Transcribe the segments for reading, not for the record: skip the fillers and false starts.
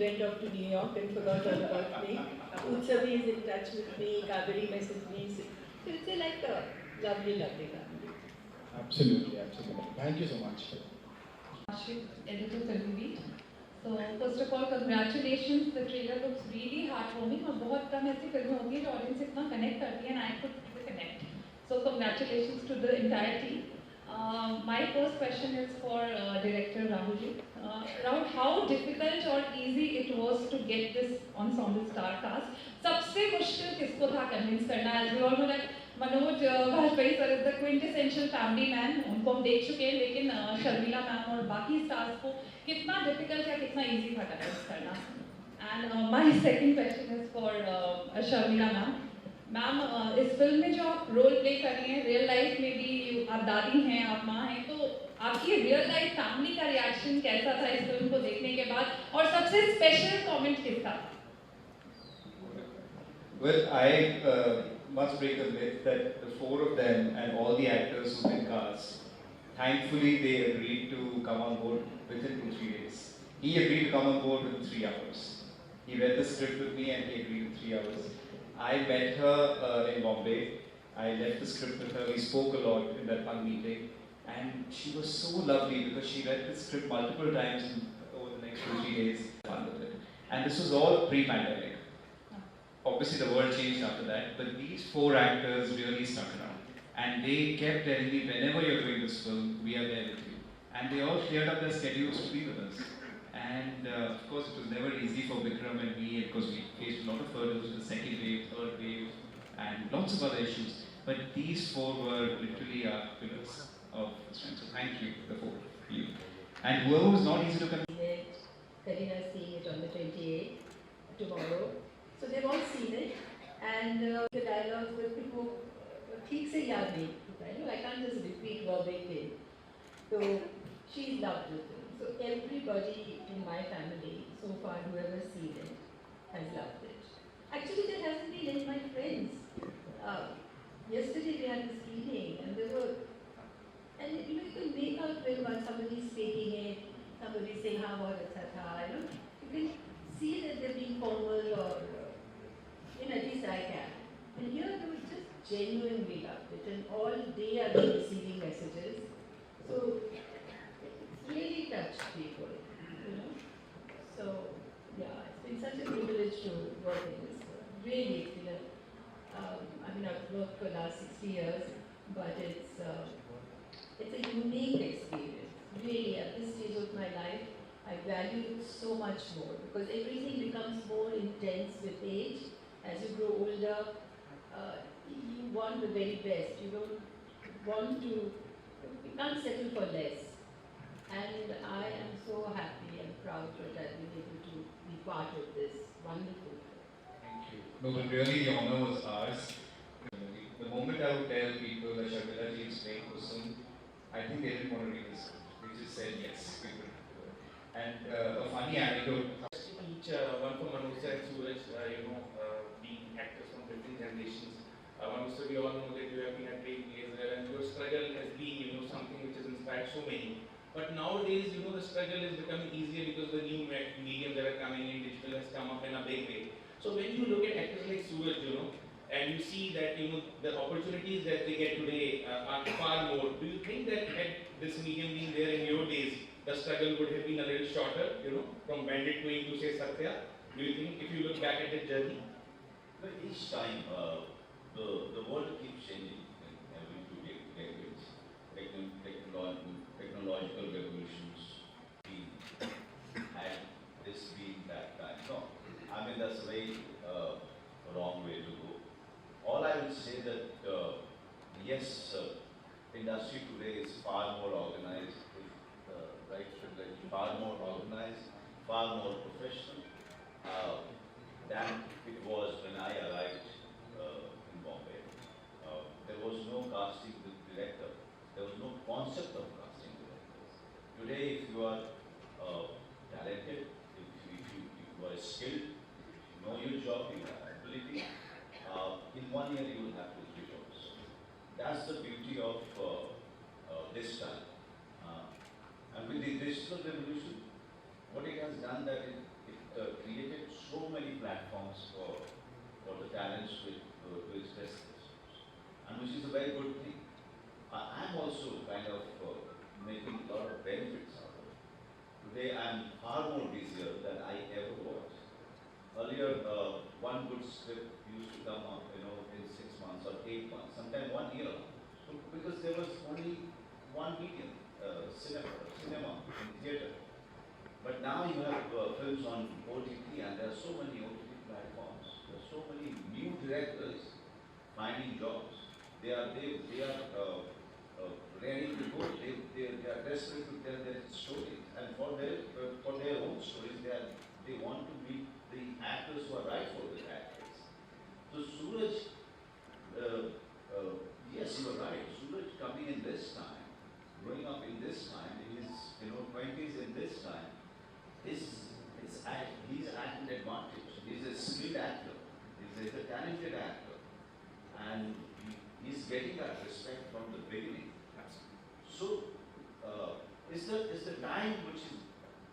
went off to New York and forgot all about me. Utsavi is in touch with me, Kaveri messaged me. So it's like a lovely, lovely family. Absolutely, absolutely. Thank you so much. Ashik, editor Filmbeat. So first of all, congratulations. The trailer looks really heartwarming और बहुत कम ऐसी फिल्में होती हैं जो audience इतना connect करती है and I could feel the connect. So congratulations to the entire team. My first question is for director Rahul ji. Rahul, how difficult or easy it was to get this ensemble star cast? सबसे मुश्किल किसको था convince करना? As we all know that Manoj Vajpayee sir is the quintessential family man, उनको हम देख चुके हैं, लेकिन शर्मिला मैम और बाकी स्टार्स को कितना डिफिकल्ट या कितना इजी था कन्विंस करना? And my second question is for Sharmila ma'am. Ma'am, इस फिल्म में जो आप रोल प्ले कर रही हैं, रियल लाइफ में भी आप दादी हैं, आप माँ हैं, तो आपकी रियल लाइफ फैमिली का रिएक्शन कैसा था इस फिल्म को देखने के बाद, और सबसे स्पेशल कमेंट किसका? Well, I must break a myth that the four of them and all the actors who've been cast, thankfully they agreed to come on board within 2-3 days. He agreed to come on board within 3 hours. He read the script with me and he agreed in 3 hours. I met her in Bombay. I left the script with her. We spoke a lot in that one meeting. And she was so lovely because she read the script multiple times over the next 2-3 days. Fun with it. And this was all pre-pandemic. Obviously the world changed after that, but these four actors really stuck around. And they kept telling me, whenever you're doing this film, we are there with you. And they all cleared up their schedules to be with us. And of course it was never easy for Vikram and me, because we faced a lot of hurdles with the second wave, third wave, and lots of other issues. But these four were literally our pillars of this film. So thank you, the four of you. And whoever was not easy to convince. Karina is seeing it on the 28th, tomorrow. So they've all seen it, and the dialogues with people, ठीक से याद नहीं होता है. I can't just repeat verbatim. So she's loved it. So everybody in my family so far, whoever's seen it, has loved it. Actually, there hasn't been any of my friends. Yesterday we had this meeting, and there were, and you can make out when somebody's speaking it, somebody's saying how बहुत अच्छा था, you can see that they're being formal or. At least I can. And here they were just genuinely loved it, and all day I've been receiving messages. So it's really touched people, So yeah, it's been such a privilege to work in this. Really, it's been I've worked for the last 60 years, but it's a unique experience. Really, at this stage of my life, I value it so much more because everything becomes more intense with age. As you grow older, you want the very best. You don't want to, you can't settle for less. And I am so happy and proud that I've been able to be part of this wonderful film. Thank you. No, but really the honor was ours. The moment I would tell people that Sharmila ji is playing Kusum, I think they didn't want to read this. They just said yes, we will do it. And a funny anecdote. Each one from Manoj and Suraj, being actors from different generations. Manoj, we all know that you have been at great place there, and your struggle has been, something which has inspired so many. But nowadays, the struggle is becoming easier because the new mediums that are coming in, digital has come up in a big way. So when you look at actors like Suraj, and you see that, the opportunities that they get today are far more, do you think that had this medium been there in your days, the struggle would have been a little shorter, from Bandit Queen to say Satya? Do you think, if you look back at the journey? But each time, the world keeps changing in every 2 decades. Technological revolutions had this been that time. No, I mean that's a very wrong way to go. All I will say that yes, industry today is far more organized. Far more organized, far more professional than it was when I arrived in Bombay. There was no casting director. There was no concept of casting directors. Today, if you are talented, if you are skilled, if you know your job, you have ability, in 1 year you will have 2-3 jobs. That's the beauty of this time. And with the digital revolution, what it has done that it created so many platforms for the talents to express themselves, and which is a very good thing. I'm also kind of making a lot of benefits out of it. Today I'm far more busier than I ever was. Earlier, one good script used to come up, in 6 months or 8 months, sometimes 1 year. So because there was only one medium, cinema in theatre. But now you have films on OTT, and there are so many OTT platforms. There are so many new directors finding jobs. They are ready to go. They are desperate to tell their stories, and for their own stories, they want to meet the actors who are right for the actors. So Suraj, yes, you are right. Suraj coming in this time, growing up in this time, in his 20s in this time, he's at an advantage. He's a skilled actor. He's a talented actor, and he's getting that respect from the beginning. So, is the time which is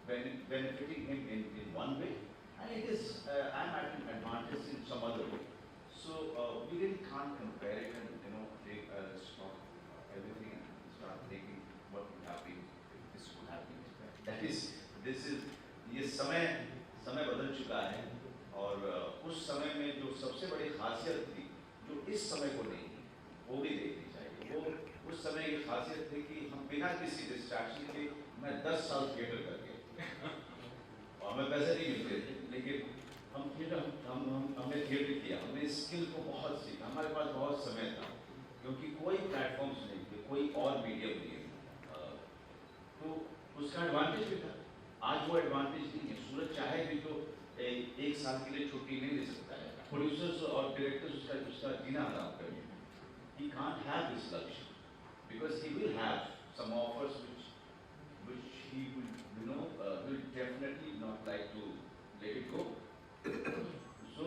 benefiting him in one way, and it is I'm at an advantage in some other way. So we really can't compare it and stop everything and start thinking what would happen if this would happen. That is, ये समय बदल चुका है, और उस समय में जो सबसे बड़ी खासियत थी, जो इस समय को नहीं थी, वो भी देखनी चाहिए. वो उस समय की खासियत थी कि हम बिना किसी डिस्ट्रैक्शन के, मैं 10 साल थिएटर करके और हमें पैसे नहीं मिलते थे, लेकिन हमने थिएटर किया, हमने स्किल को बहुत सीखा, हमारे पास बहुत समय था, क्योंकि कोई प्लेटफॉर्म्स नहीं थे, कोई और मीडियम नहीं था, तो उसका एडवांटेज भी था. आज वो एडवांटेज नहीं है. सूरज चाहे भी तो एक साल के लिए छुट्टी नहीं ले सकता है. प्रोड्यूसर्स और डायरेक्टर्स उसका जीना हराम कर दिया. He can't have this luxury because he will have some offers which he will definitely not like to let it go. So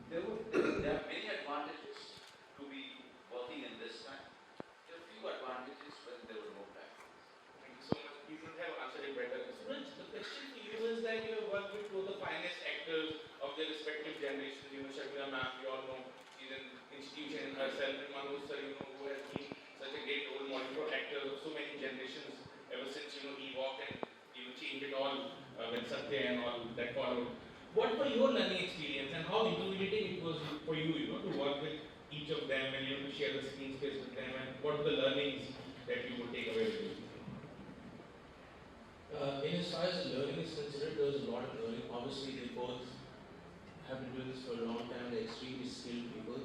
there are many advantages to be working in this time. There are few advantages when there were no platforms. Thank you so much. You should have answered it better. Suraj, the question for you is that you have worked with two of the finest actors of their respective generations. Sharmila ma'am, we all know she's an institution in herself, and Manoj sir, who has been such a great role model for actors of so many generations ever since he walked and changed it all with Satya and all that followed. What were your learning experience, and how intimidating it was for you, to work with each of them and to share the screen space with them, and what were the learnings that you would take away with you? In as far as the learning is considered, there was a lot of learning. Obviously, they both have been doing this for a long time. They're extremely skilled people.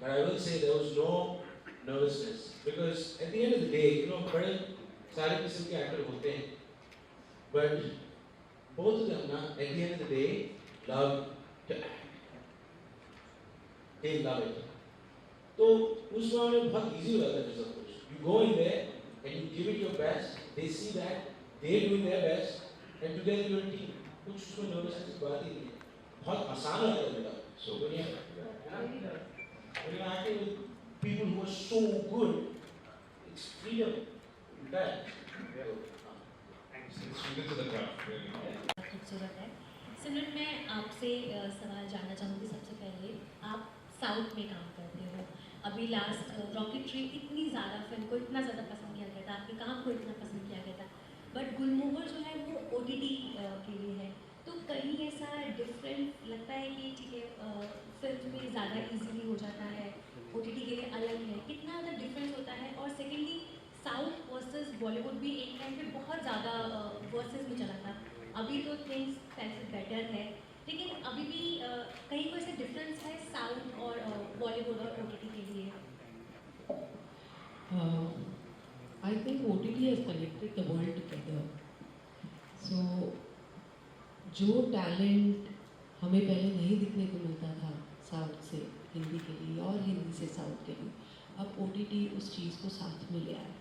But I will say there was no nervousness, because at the end of the day, बड़े सारे किस्म के actor होते हैं. But both of them, at the end of the day, love to act. They love it. तो उस मामले में बहुत easy हो जाता है सब कुछ. You go in there and you give it your best. They see that they're doing their best, and together you're a team. कुछ उसमें nervousness की बात ही नहीं है. बहुत आसान हो जाता है बेटा. So when you're acting with people who are so good, it's freedom. That. Students of the craft, खूबसूरत है. सिमरन, मैं आपसे सवाल जानना चाहूँगी. सबसे पहले आप साउथ में काम करते हो. अभी लास्ट रॉकेट्री इतनी ज़्यादा फिल्म को इतना ज़्यादा पसंद किया गया था, आपके काम को इतना पसंद किया गया था, बट गुलमोहर जो है वो OTT के लिए है. तो कहीं ऐसा डिफरेंट लगता है कि ठीक है फिल्म में ज़्यादा इजीली हो जाता है, OTT के लिए अलग है, कितना ज़्यादा डिफरेंस होता है? और सेकेंडली, साउथ वर्सेस बॉलीवुड भी एक टाइम पे बहुत ज़्यादा वर्सेस में चला था. अभी तो थिंग्स कैसे बेटर है, लेकिन अभी भी कहीं कोई ऐसा डिफरेंस है साउथ और बॉलीवुड और OTT के लिए? I think OTT has connected the world together. So जो टैलेंट हमें पहले नहीं दिखने को मिलता था साउथ से हिंदी के लिए और हिंदी से साउथ के लिए, अब OTT उस चीज़ को साथ में ले आया.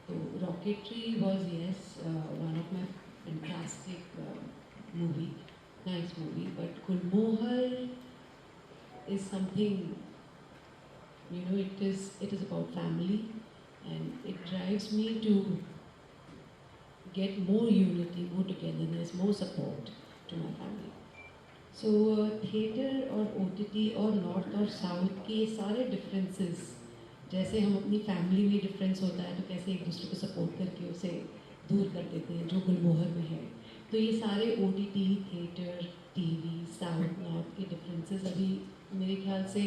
तो Rocketry was one of my fantastic movie, nice movie, but Gulmohar is something, it is about family, and it drives me to get more unity, more togetherness, more support to my family. So theatre और OTT और north और south के सारे differences, जैसे हम अपनी family में difference होता है तो कैसे एक दूसरे को सपोर्ट करके उसे दूर कर देते हैं, जो गुलमोहर में है, तो ये सारे OTT, theatre, TV, south, north के डिफरेंसेस अभी मेरे ख्याल से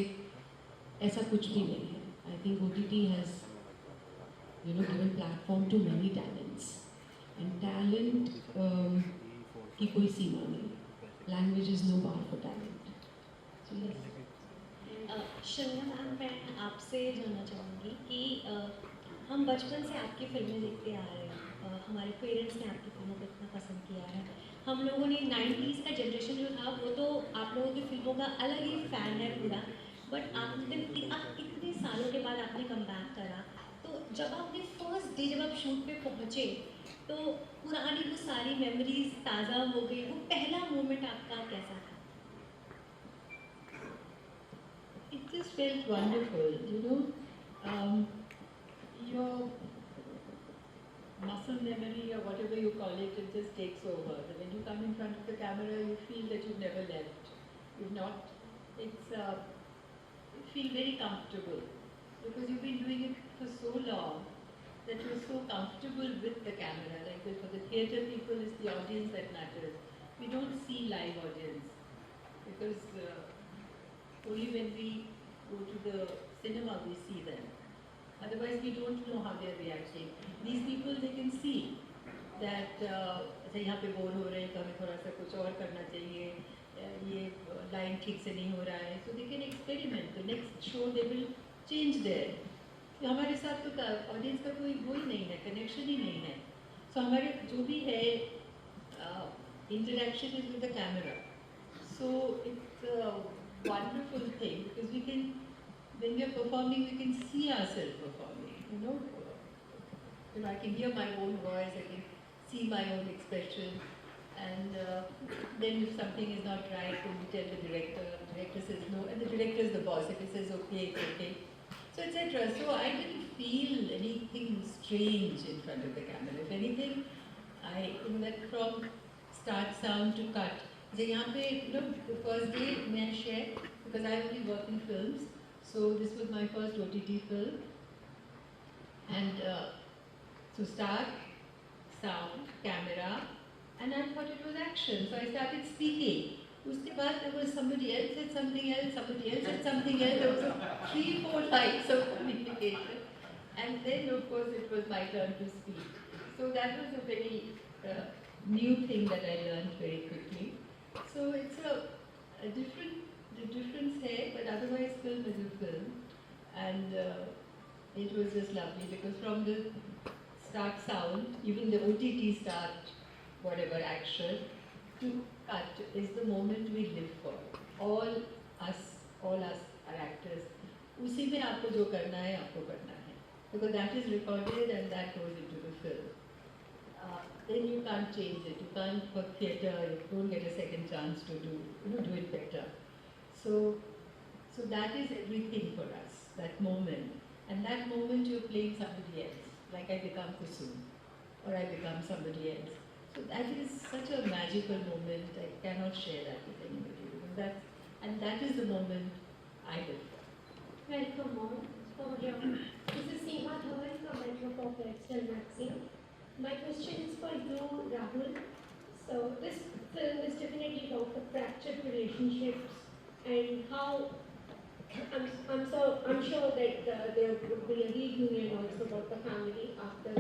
ऐसा कुछ भी नहीं है. I think OTT has given platform to many talents, and talent की कोई सीमा नहीं. Language is no bar for talent. So yes. Sharma ma'am, मैं आपसे जानना चाहूँगी कि हम बचपन से आपकी फिल्में देखते आ रहे हैं, हमारे पेरेंट्स ने आपकी फिल्मों को इतना पसंद किया है. हम लोगों ने 90s का जनरेशन जो था वो तो आप लोगों की फिल्मों का अलग ही फ़ैन है पूरा. बट आपने इतने सालों के बाद आपने कम बैक करा, तो जब आपने फर्स्ट डे जब आप शूट पे पहुँचे तो पुरानी वो सारी मेमोरीज ताज़ा हो गई. वो पहला मोमेंट आपका कैसा था? It just felt wonderful, your muscle memory or whatever you call it, it just takes over. When you come in front of the camera, you feel that you've never left. You've not, you feel very comfortable because you've been doing it for so long that you're so comfortable with the camera. Like for the theatre people, it's the audience that matters. We don't see live audience because only when we go to the cinema we see them. Otherwise we don't know how they're reacting. These people, they can see that अच्छा यहाँ पे bore हो रहे हैं तो हमें थोड़ा सा कुछ और करना चाहिए, ये लाइन ठीक से नहीं हो रहा है, so they can experiment. The next show they will change there. हमारे साथ तो ऑडियंस का कोई वो ही नहीं है, कनेक्शन ही नहीं है. So हमारे जो भी है interaction is with the camera. So it's wonderful thing because we can, when we are performing, we can see ourselves performing. I can hear my own voice, I can see my own expression, and then if something is not right, then we tell the director says no, and the director is the boss. If he says okay, it's okay. So etc. So I didn't feel anything strange in front of the camera. If anything, I that from start sound to cut. So यहाँ पे the first day मैं share because I only work in films, so this was my first OTT film, and so start, sound, camera, and I thought it was action, so I started speaking. उसके बाद there was somebody else said something else, somebody else said something else. There was 3-4 lines of communication, and then of course it was my turn to speak. So that was a very new thing that I learned very quickly. So it's a difference here, but otherwise film is a film, and it was just lovely because from the start sound, even the OTT start, whatever action, to cut is the moment we live for. All us are actors. उसी में आपको जो करना है आपको करना है, because that is recorded and that goes into the film. Then you can't change it. You can't, for theatre, you don't get a second chance to do it better. So that is everything for us, that moment. And that moment you're playing somebody else, like I become Kusum, or I become somebody else. So that is such a magical moment. I cannot share that with anybody. Because that is the moment I live for. Welcome all. This is Seema Dhawan from Metropop Lifestyle Magazine. My question is for you, Rahul. So this film is definitely about the fractured relationships and how I'm sure that there would be a reunion also about the family after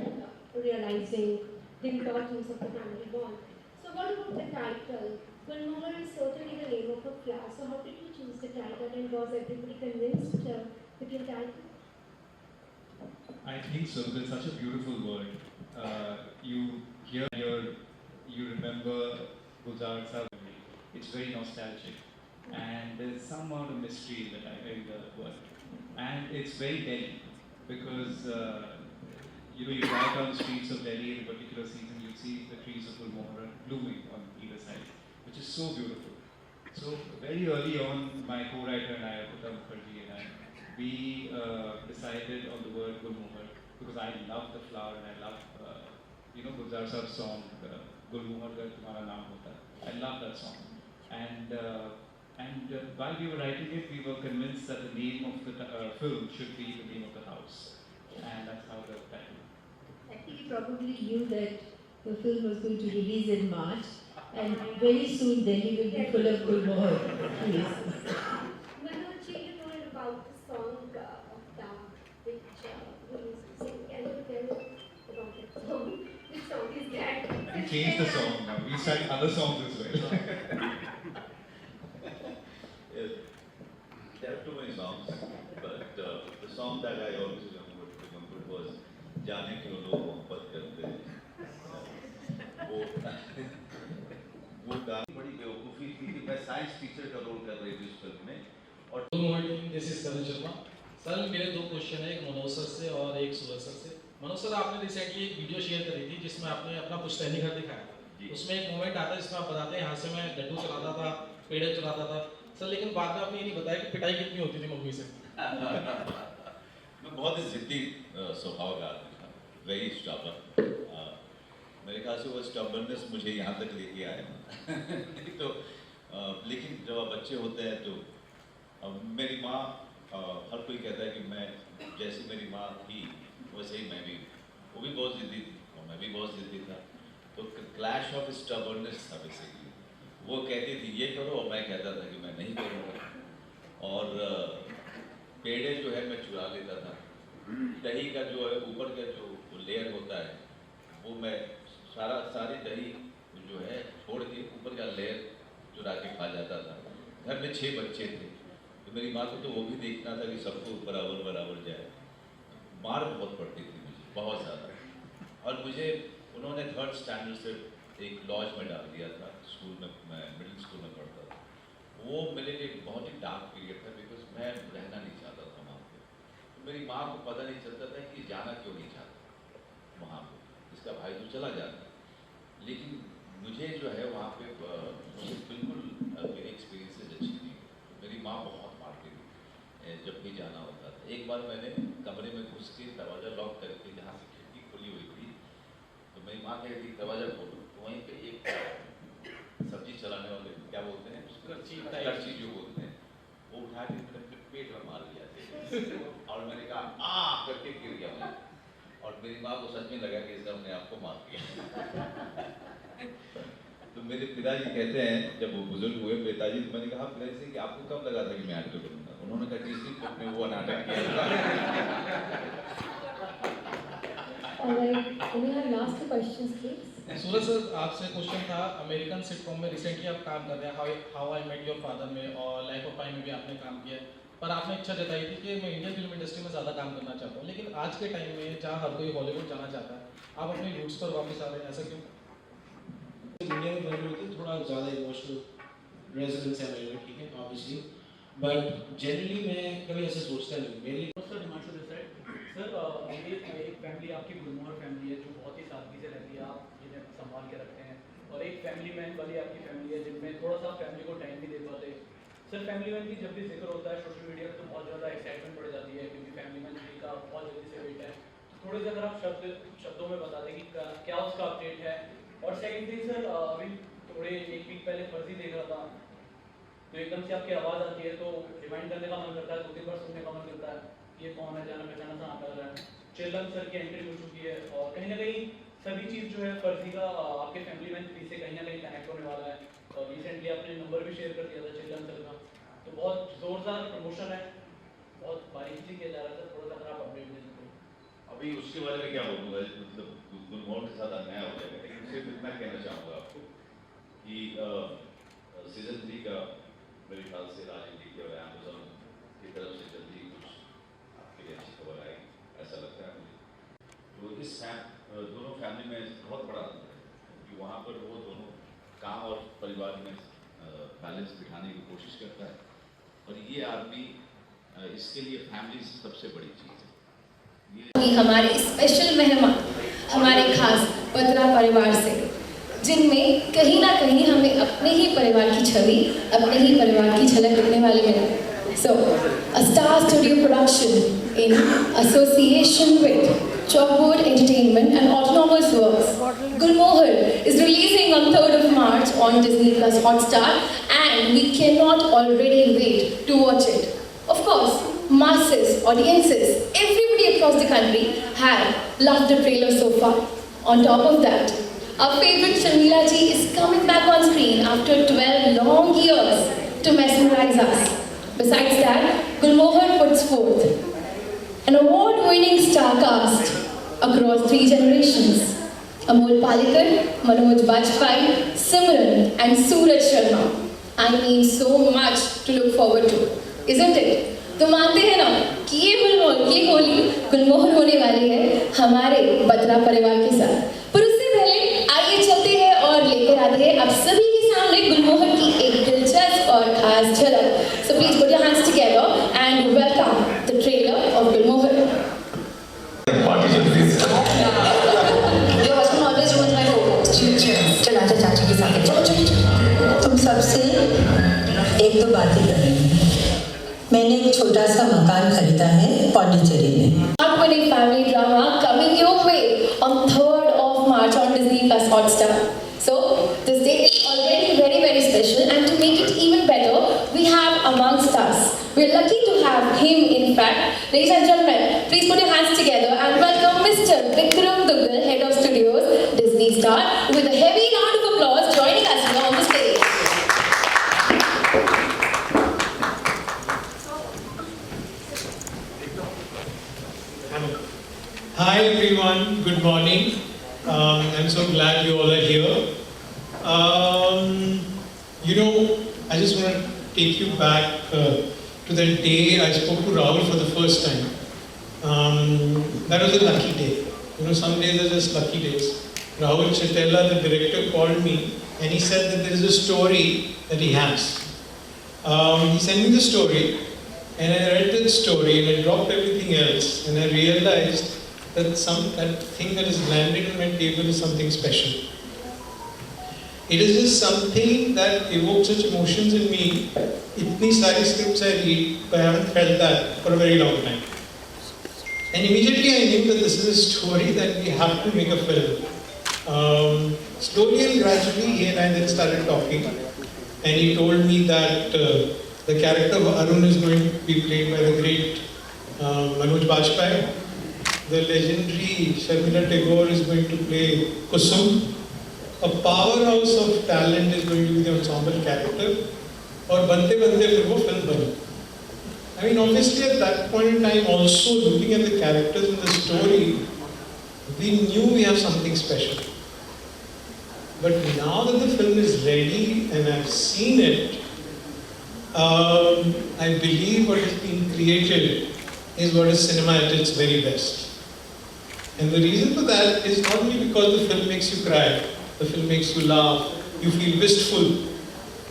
realizing the importance of the family bond. So what about the title? Gulmohar is certainly the name of a flower. So how did you choose the title, and was everybody convinced with your title? I think so, because it's such a beautiful word. You hear, you remember Gulzar Sahib. It's very nostalgic, and there's some amount of mystery in the word. And it's very Delhi, because you drive down the streets of Delhi in a particular season, you see the trees of Gulmohar blooming on either side, which is so beautiful. So very early on, my co-writer and I, Uttam Mukherjee and I, we decided on the word Gulmohar because I love the flower and I love you know, Gulzar Sir's song, Gulmohar Gar Tumhara Naam Hota Hai. I love that song. And while we were writing it, we were convinced that the name of the film should be the name of the house. And that's how the title. Actually, probably knew that the film was going to release in March, and very soon Delhi will be full of Gulmohar trees. Manoj, you know about the song of Down, which we used to sing. Can you tell about that song? Which song is that? We changed the song now. We sang other songs as well. There are too many songs, but the song that I always remembered was "जाने क्यों लोग मोहब्बत करते हैं." वो गाना बड़ी बेवकूफ़ी थी कि मैं साइंस टीचर का रोल कर रही थी उस फिल्म में। और good morning, this is Karan Sharma. Sir मेरे दो क्वेश्चन है, एक मनोज सर से और एक सूरज सर से। मनोज सर, आपने रिसेंटली एक वीडियो शेयर करी थी जिसमें आपने अपना पुश्तैनी घर दिखाया था। उसमें एक मोमेंट आता है जिसमें आप बताते हैं यहाँ से मैं लड्डू चलाता था, पेड़े चलाता था सर, लेकिन बाद में आपने ये नहीं बताया कि पिटाई कितनी होती थी मम्मी से। मैं बहुत ही जिद्दी स्वभाव का आदमी था, वेरी स्टबर्न। मेरे ख्याल से वो स्टबर्ननेस मुझे यहाँ तक लेके आया। तो लेकिन जब आप बच्चे होते हैं तो मेरी माँ, हर कोई कहता है कि मैं जैसी मेरी माँ थी वैसे ही मैं भी, वो भी बहुत जिद्दी थी और मैं भी बहुत जिद्दी था। तो क्लैश ऑफ स्टबर्ननेस था बेसिकली। वो कहती थी ये करो और मैं कहता था कि मैं नहीं करूँगा। और पेड़े जो है मैं चुरा लेता था। दही का जो है ऊपर का जो लेयर होता है वो मैं सारी दही जो है छोड़ के ऊपर का लेयर चुरा के खा जाता था। घर में 6 बच्चे थे तो मेरी माँ को तो वो भी देखना था कि सबको बराबर बराबर जाए। मार बहुत पड़ती थी मुझे, बहुत ज़्यादा। और मुझे उन्होंने 3rd स्टैंडर्ड से एक लॉज में डाल दिया था स्कूल में, मैं मिडिल स्कूल में पढ़ता था। वो मेरे लिए बहुत ही डार्क पीरियड था बिकॉज मैं रहना नहीं चाहता था वहाँ पे। तो मेरी माँ को पता नहीं चलता था कि जाना क्यों नहीं चाहता वहाँ पे, इसका भाई तो चला जाता। लेकिन मुझे जो है वहाँ पे मुझे बिल्कुल मेरी एक्सपीरियंसेस अच्छी थी। मेरी माँ बहुत मारती थी जब भी जाना होता था। एक बार मैंने कमरे में घुस के दरवाज़ा लॉक करके, जहाँ से खिड़की खुली हुई थी, तो मेरी माँ कहती थी दरवाज़ा खोलो। तो वहीं पे एक सब्जी चलाने वाले क्या बोलते हैं, करची जो बोलते हैं, वो उठा के मेरे पेट में मार दिया और मैंने कहा आ करके गिर गया मैं। और मेरी माँ को सच में लगा कि इसने अपने आप को मार दिया। तो मेरे पिताजी कहते हैं जब वो बुजुर्ग हुए पिताजी, तो मैंने कहा पिताजी से कि आपको कब लगा था कि मैं एक्टर बनूंगा? उन्होंने कहा जिस दिन आपने वो नाटक किया था। Last question please. Suraj sir, आपसे क्वेश्चन था, अमेरिकन सिटकॉम में रिसेंटली आप काम कर रहे हैं, how I met your father में और लाइफ ऑफ पाई में भी आपने काम किया है, पर आपने इच्छा जताई थी कि मैं इंडियन फिल्म इंडस्ट्री में ज़्यादा काम करना चाहता हूँ। लेकिन आज के टाइम में जहाँ हर कोई हॉलीवुड जाना चाहता है, आप अपने रूट्स पर वापस आ रहे हैं, ऐसा क्यों? इंडिया में बने होते थोड़ा ज़्यादा इमोशनल रेजोनेंस है मेरे में, ठीक है ऑब्वियसली, बट जनरली मैं कभी ऐसे सोचता नहीं। मेरे लिए sir Himanshu this side. Sir एक फैमिली आपकी गुलमोहर फैमिली है जो बहुत ही सादगी से रहती है, आप जिन्हें संभाल के रखते हैं, और एक फैमिली मैन वाली आपकी फैमिली है जिनमें थोड़ा सा फैमिली को टाइम नहीं दे पाते। सर फैमिली मैन की जब भी जिक्र होता है सोशल मीडिया पर तो बहुत ज़्यादा एक्साइटमेंट बढ़ जाती है क्योंकि फैमिली मैन 3 का बहुत जल्दी से वेट है। थोड़े से अगर आप शब्दों में बता दें कि क्या उसका अपडेट है। और सेकंड थिंग सर, अभी थोड़े एक वीक पहले फर्जी देख रहा था तो एकदम से आपकी आवाज़ आती है तो रिमाइंड करने का मन करता है, 2-3 बार सुनने का मन करता है ये कौन है, जाना पहचाना सा आता है। चिल्लम सर की एंट्री हो चुकी है और कहीं ना कहीं सभी चीज़ जो है फर्जी का आपके फैमिली मैन 3 से कहीं ना कहीं कनेक्ट होने वाला है। और रिसेंटली आपने नंबर भी शेयर कर दिया था चिल्लम सर का, तो बहुत ज़ोरदार प्रमोशन है, बहुत बारीकी से किया जा रहा था। थोड़ा सा अगर आप अपडेट दे सकते। अभी उसके बारे में क्या बोलूँगा, मतलब गुलमोहर के साथ अन्याय हो जाएगा। लेकिन सिर्फ इतना कहना चाहूँगा आपको कि सीजन 3 का मेरे ख्याल से राजनीति और अमेज़न की तरफ से जल्दी कुछ आपके लिए अच्छी खबर आएगी, ऐसा लगता है मुझे। तो इस दोनों फैमिली में बहुत बड़ा अंतर है कि वहाँ पर वो दोनों काम और परिवार में बैलेंस दिखाने की कोशिश करता है और ये आदमी इसके लिए फैमिली सबसे बड़ी चीज़ है। हमारे स्पेशल मेहमान हमारे खास बत्रा परिवार से, जिनमें कहीं ना कहीं हमें अपने ही परिवार की छवि, अपने ही परिवार की झलक दिखने वाली है। So a star studio production in association with Chalkboard Entertainment and Autonomous Works, Gulmohar is releasing on 3rd of March on Disney Plus Hotstar, and we cannot already wait to watch it. Of course, masses, audiences, everybody across the country have loved the trailer so far. On top of that, our favorite Sharmila ji is coming back on screen after 12 long years to mesmerize us. Besides that, Gulmohar puts forth an award-winning star cast across 3 generations. Amol Palekar, Manoj Bajpayee, Simran and Suraj Sharma. I mean so much to look forward to, isn't it? तो मानते हैं ना कि ये होली गुलमोहर होने वाली है हमारे बत्रा परिवार के साथ। पर उससे पहले आइए चलते हैं और लेकर आते हैं आप सभी के सामने गुलमोहर की एक दिलचस्प और खास झलक। So please put your hands together and welcome the trailer of Gulmohar. Your husband always ruins my photos. चल आजा चाची के साथ चलो। तुम सबसे एक दो बातें करेंगे। मैंने एक छोटा सा मकान खरीदा है पौंडीचेरी में। Award-winning family drama coming your way on 3rd of March on Disney Plus Hotstar. So this day is already very, very special, and to make it even better, we have amongst us. We're lucky to have him. In fact, ladies and gentlemen, please put your hands together and welcome Mr. Vikram Duggal, Head of Studios, Disney Star, with a heavy round of applause joining us here on the stage. Hi everyone, good morning. I'm so glad you all are here. I just want to take you back to the day I spoke to Rahul for the first time. That was a lucky day. Some days are just lucky days. Rahul Chetela, the director, called me and he said that there is a story that he has. He sent me the story and I read that story and I dropped everything else and I realized that that thing that is landed on my table is something special. It is just something that evokes such emotions in me. Itni sari scripts I read, but I haven't felt that for a very long time. And immediately I knew that this is a story that we have to make a film. Slowly and gradually he and I then started talking, and he told me that the character of Arun is going to be played by the great Manoj Bajpayee. The legendary Sharmila Tagore is going to play Kusum. A powerhouse of talent is going to be the ensemble character. और बनते बनते फिर वो film बनी. I mean, obviously at that point in time, also looking at the characters in the story, we knew we have something special. But now that the film is ready and I've seen it, I believe what has been created is what is cinema at its very best. And the reason for that is not only because the film makes you cry, the film makes you laugh, you feel wistful,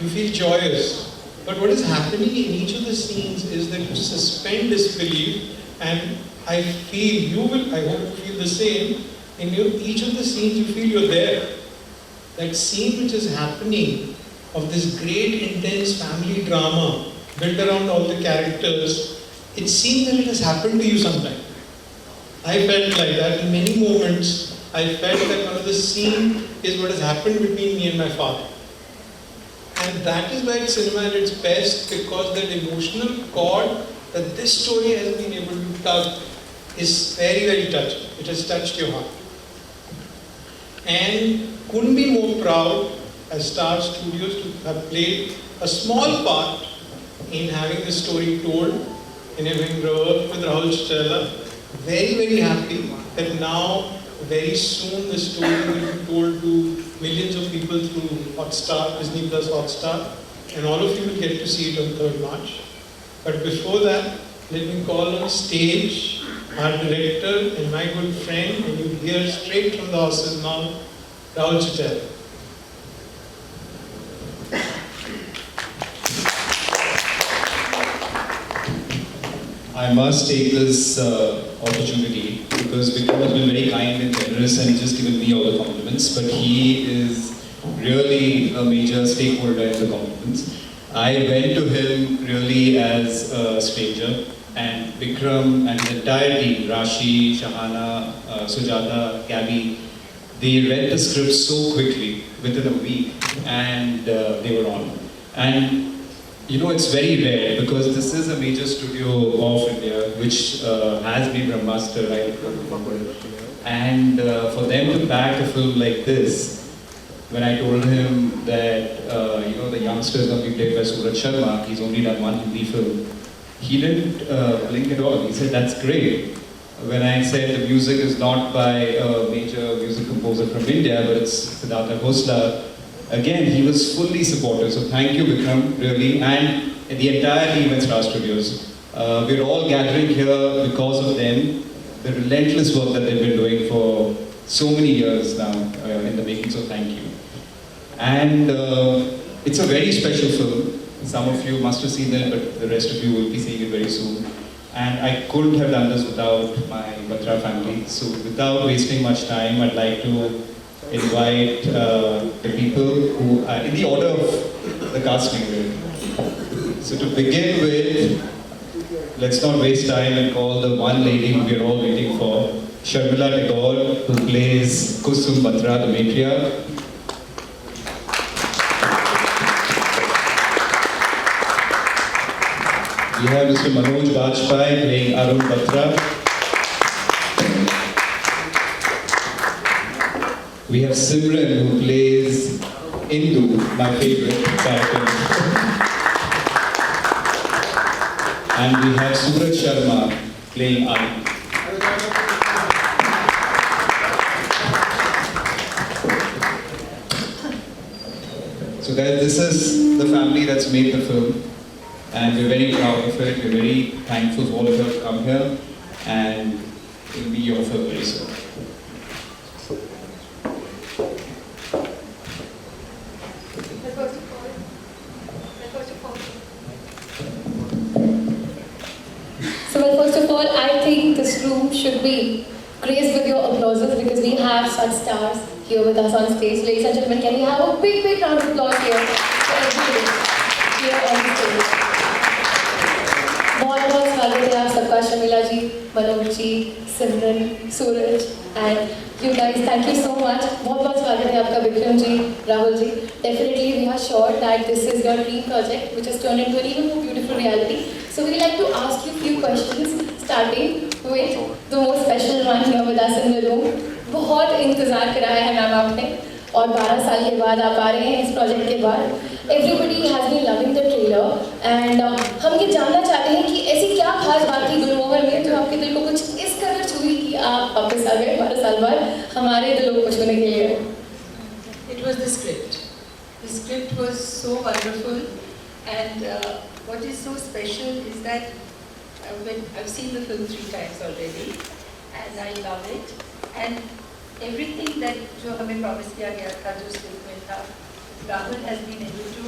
you feel joyous. But what is happening in each of the scenes is that you suspend disbelief, and I feel, I hope you feel the same, in each of the scenes you feel you're there. That scene which is happening of this great intense family drama built around all the characters, it seems that it has happened to you sometime. I felt like that in many moments. I felt that one of the scene is what has happened between me and my father. And that is why it's cinema at its best, because that emotional chord that this story has been able to tug is very, very touching. It has touched your heart. And couldn't be more proud as Star Studios to have played a small part in having this story told, in having worked with Rahul Chetela. Very, very happy that now, very soon, the story will be told to millions of people through Hotstar, Disney Plus Hotstar, and all of you will get to see it on 3rd March. But before that, let me call on stage our director and my good friend, and you hear straight from the horse's mouth, Rahul Chetela. I must take this opportunity because Vikram has been very kind and generous and he's just given me all the compliments, but he is really a major stakeholder in the compliments. I went to him really as a stranger and Vikram and the entire team, Rashi, Shahana, Sujata, Gabby, they read the script so quickly, within a week, and they were on. And you know, it's very rare because this is a major studio of India, which has been Brahmastra, right? And for them to back a film like this, when I told him that you know, the youngster is going to be played by Suraj Sharma, he's only done one Hindi film, he didn't blink at all. He said, that's great. When I said the music is not by a major music composer from India, but it's Siddhartha Khosla, again, he was fully supportive. So thank you, Vikram, really, and the entire team at Star Studios. We're all gathering here because of them, the relentless work that they've been doing for so many years now in the making, so thank you. And it's a very special film. Some of you must have seen it, but the rest of you will be seeing it very soon. And I couldn't have done this without my Batra family. So without wasting much time, I'd like to invite the people who are in the order of the casting. So to begin with, let's not waste time and call the one lady who we're all waiting for, Sharmila Tagore, who plays Kusum Batra, the matriarch. We have Mr. Manoj Bajpai playing Arun Batra. We have Simran who plays Indu, my favorite character. And we have Suraj Sharma playing Arun. So guys, this is the family that's made the film. And we're very proud of it. We're very thankful for all of you to come here. And it will be your film very soon. First of all, I think this room should be graced with your applauses because we have such stars here with us on stage. Ladies and gentlemen, can we have a big, big round of applause here for everybody here on stage? बहुत बहुत स्वागत है आप सबका, शर्मिला जी, मनोज जी, सिमरन, सूरज, and you guys, thank you so much. बहुत बहुत स्वागत है आपका Vikram ji, Rahul ji. Definitely, we are sure that this is your dream project, which has turned into an even more beautiful reality. So we like to ask you a few questions, starting with the most special one here with us in the room. बहुत इंतजार कराया है ma'am आपने, और 12 साल के बाद आप आ रहे हैं इस प्रोजेक्ट के बाद. Everybody has been loving the trailer, and हम ये जानना चाहते हैं कि ऐसी क्या खास बात थी गुलमोहर में जो आपके दिल को कुछ इस कदर छुई कि आप वापस आ गए 12 साल बाद हमारे दिलों को छूने के लिए. It was the script. The script was so wonderful, and what is so special is that when I've seen the film 3 times already, and I love it, and everything that जो हमें promise किया गया था, जो script में था, Rahul has been able to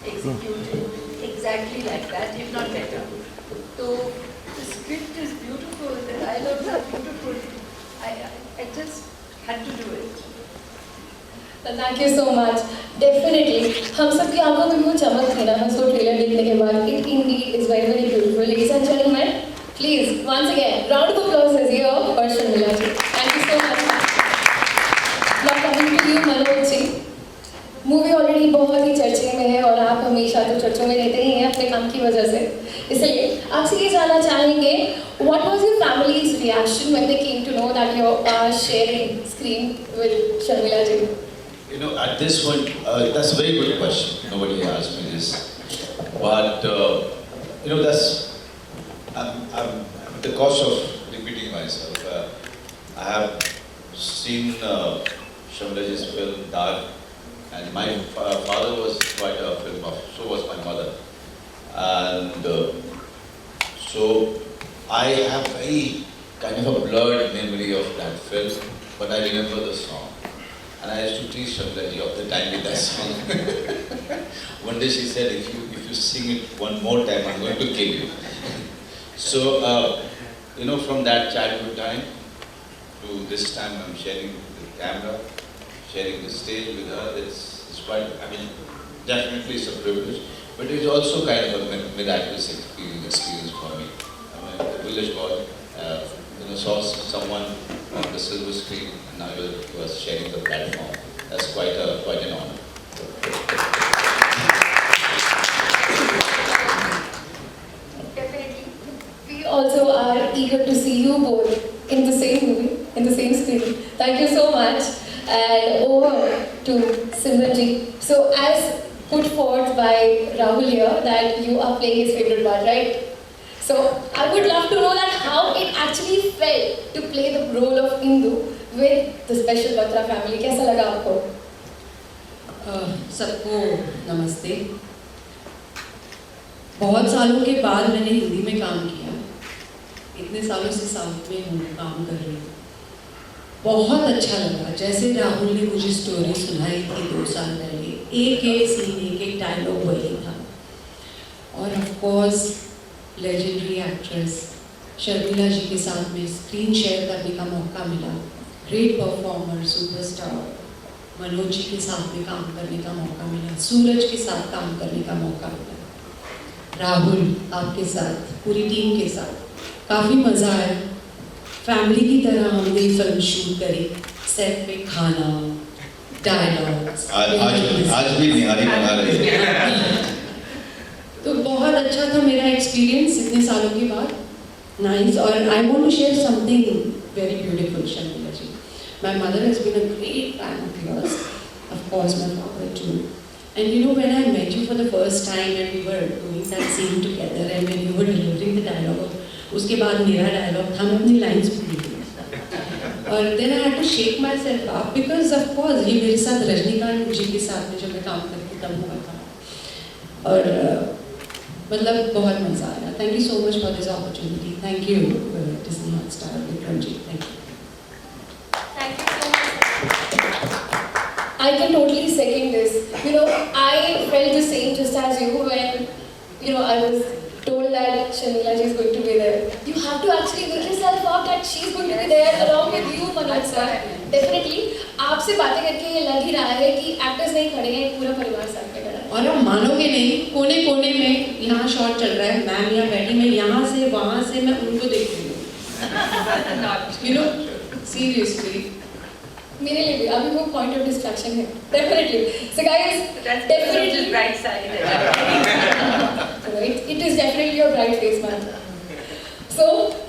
execute it exactly like that, if not better. So the script is beautiful, the dialogues are beautiful. I just had to do it. Thank you so much. Definitely, हम सबकी आंखों में वो चमक थी ना उसको trailer देखने के बाद. It indeed is very very beautiful. Ladies and gentlemen, please once again round of applause is here for Sharmila ji. Thank you so much. Now coming to you, Manoj ji. Movie already बहुत ही चर्चे में है और आप हमेशा तो चर्चों में रहते ही हैं अपने काम की वजह से. इसलिए आपसे ये जानना चाहेंगे, what was your family's reaction when they came to know that you are sharing screen with Sharmila ji? You know, at this point, that's a very good question. Nobody asked me this, but you know, I'm at the cost of repeating myself. I have seen Sharmila ji's film Dark. And my father was quite a film buff, so was my mother. And so I have very kind of a blurred memory of that film, but I remember the song. And I used to tease Sharmila ji of the time with that song. One day she said, if you sing it one more time, I'm going to kill you. So, you know, from that childhood time to this time, I'm sharing the camera, sharing the stage with her. It's quite, I mean, definitely it's a privilege, but it's also kind of a miraculous experience for me. the village boy, saw someone on the silver screen, and now you are sharing the platform. That's quite an honor. Definitely. We also are eager to see you both in the same movie, in the same screen. Thank you so much. And over to Simranji. So as put forth by Rahul here that you are playing his favorite part, right? So I would love to know that how it actually felt to play the role of Indu with the special Batra family. कैसा लगा आपको? सबको नमस्ते। बहुत सालों के बाद मैंने हिंदी में काम किया। इतने सालों से साउथ में हूँ, काम कर रही हूँ। बहुत अच्छा लगा। जैसे राहुल ने मुझे स्टोरी सुनाई थी 2 साल पहले, एक सीन, एक डायलॉग वही था। और of course legendary actress Sharmila ji के साथ में स्क्रीन शेयर करने का मौका मिला। Great performer, superstar Manoj ji के साथ में काम करने का मौका मिला। सूरज के साथ काम करने का मौका मिला। राहुल आपके साथ, पूरी टीम के साथ काफ़ी मज़ा आया। फैमिली की तरह हमने फिल्म शूट करी। सेट पे खाना, डायलॉग्स, आज भी निहारी बना रहे हैं। तो बहुत अच्छा था मेरा एक्सपीरियंस इतने सालों के बाद। नाइस। और I want to share something very beautiful Sharmila ji. My mother has been a great fan of yours. Of course, my father too. And you know, when I met you for the first time and we were doing that scene together and when you were delivering the dialogue, उसके बाद मेरा dialogue था, मैं अपनी lines भूल गई। और then I had to shake myself up because of course ये मेरे साथ रजनीकांत जी के साथ में जब मैं काम करती तब हुआ था। और मतलब बहुत मज़ा आया। Thank you so much for this opportunity. Thank you, Disney Hotstar, Vikram ji. Thank you. I can totally second this. You know, I felt the same just as you when, you know, I was told that Sharmila ji is going to be there. You have to actually make yourself out that she is going to be there along with you, Manoj sir. Definitely. आपसे बातें करके ये लग ही रहा है कि actors नहीं खड़े हैं, पूरा परिवार साथ में खड़ा है। और आप मानोगे नहीं, कोने कोने में यहाँ शॉट चल रहा है, मैम यहाँ बैठी, मैं यहाँ से वहाँ से मैं उनको देख रही हूँ। You know, seriously. मेरे लिए भी अभी वो पॉइंट ऑफ डिस्ट्रैक्शन है definitely so guys definitely bright side right it is definitely your bright face man so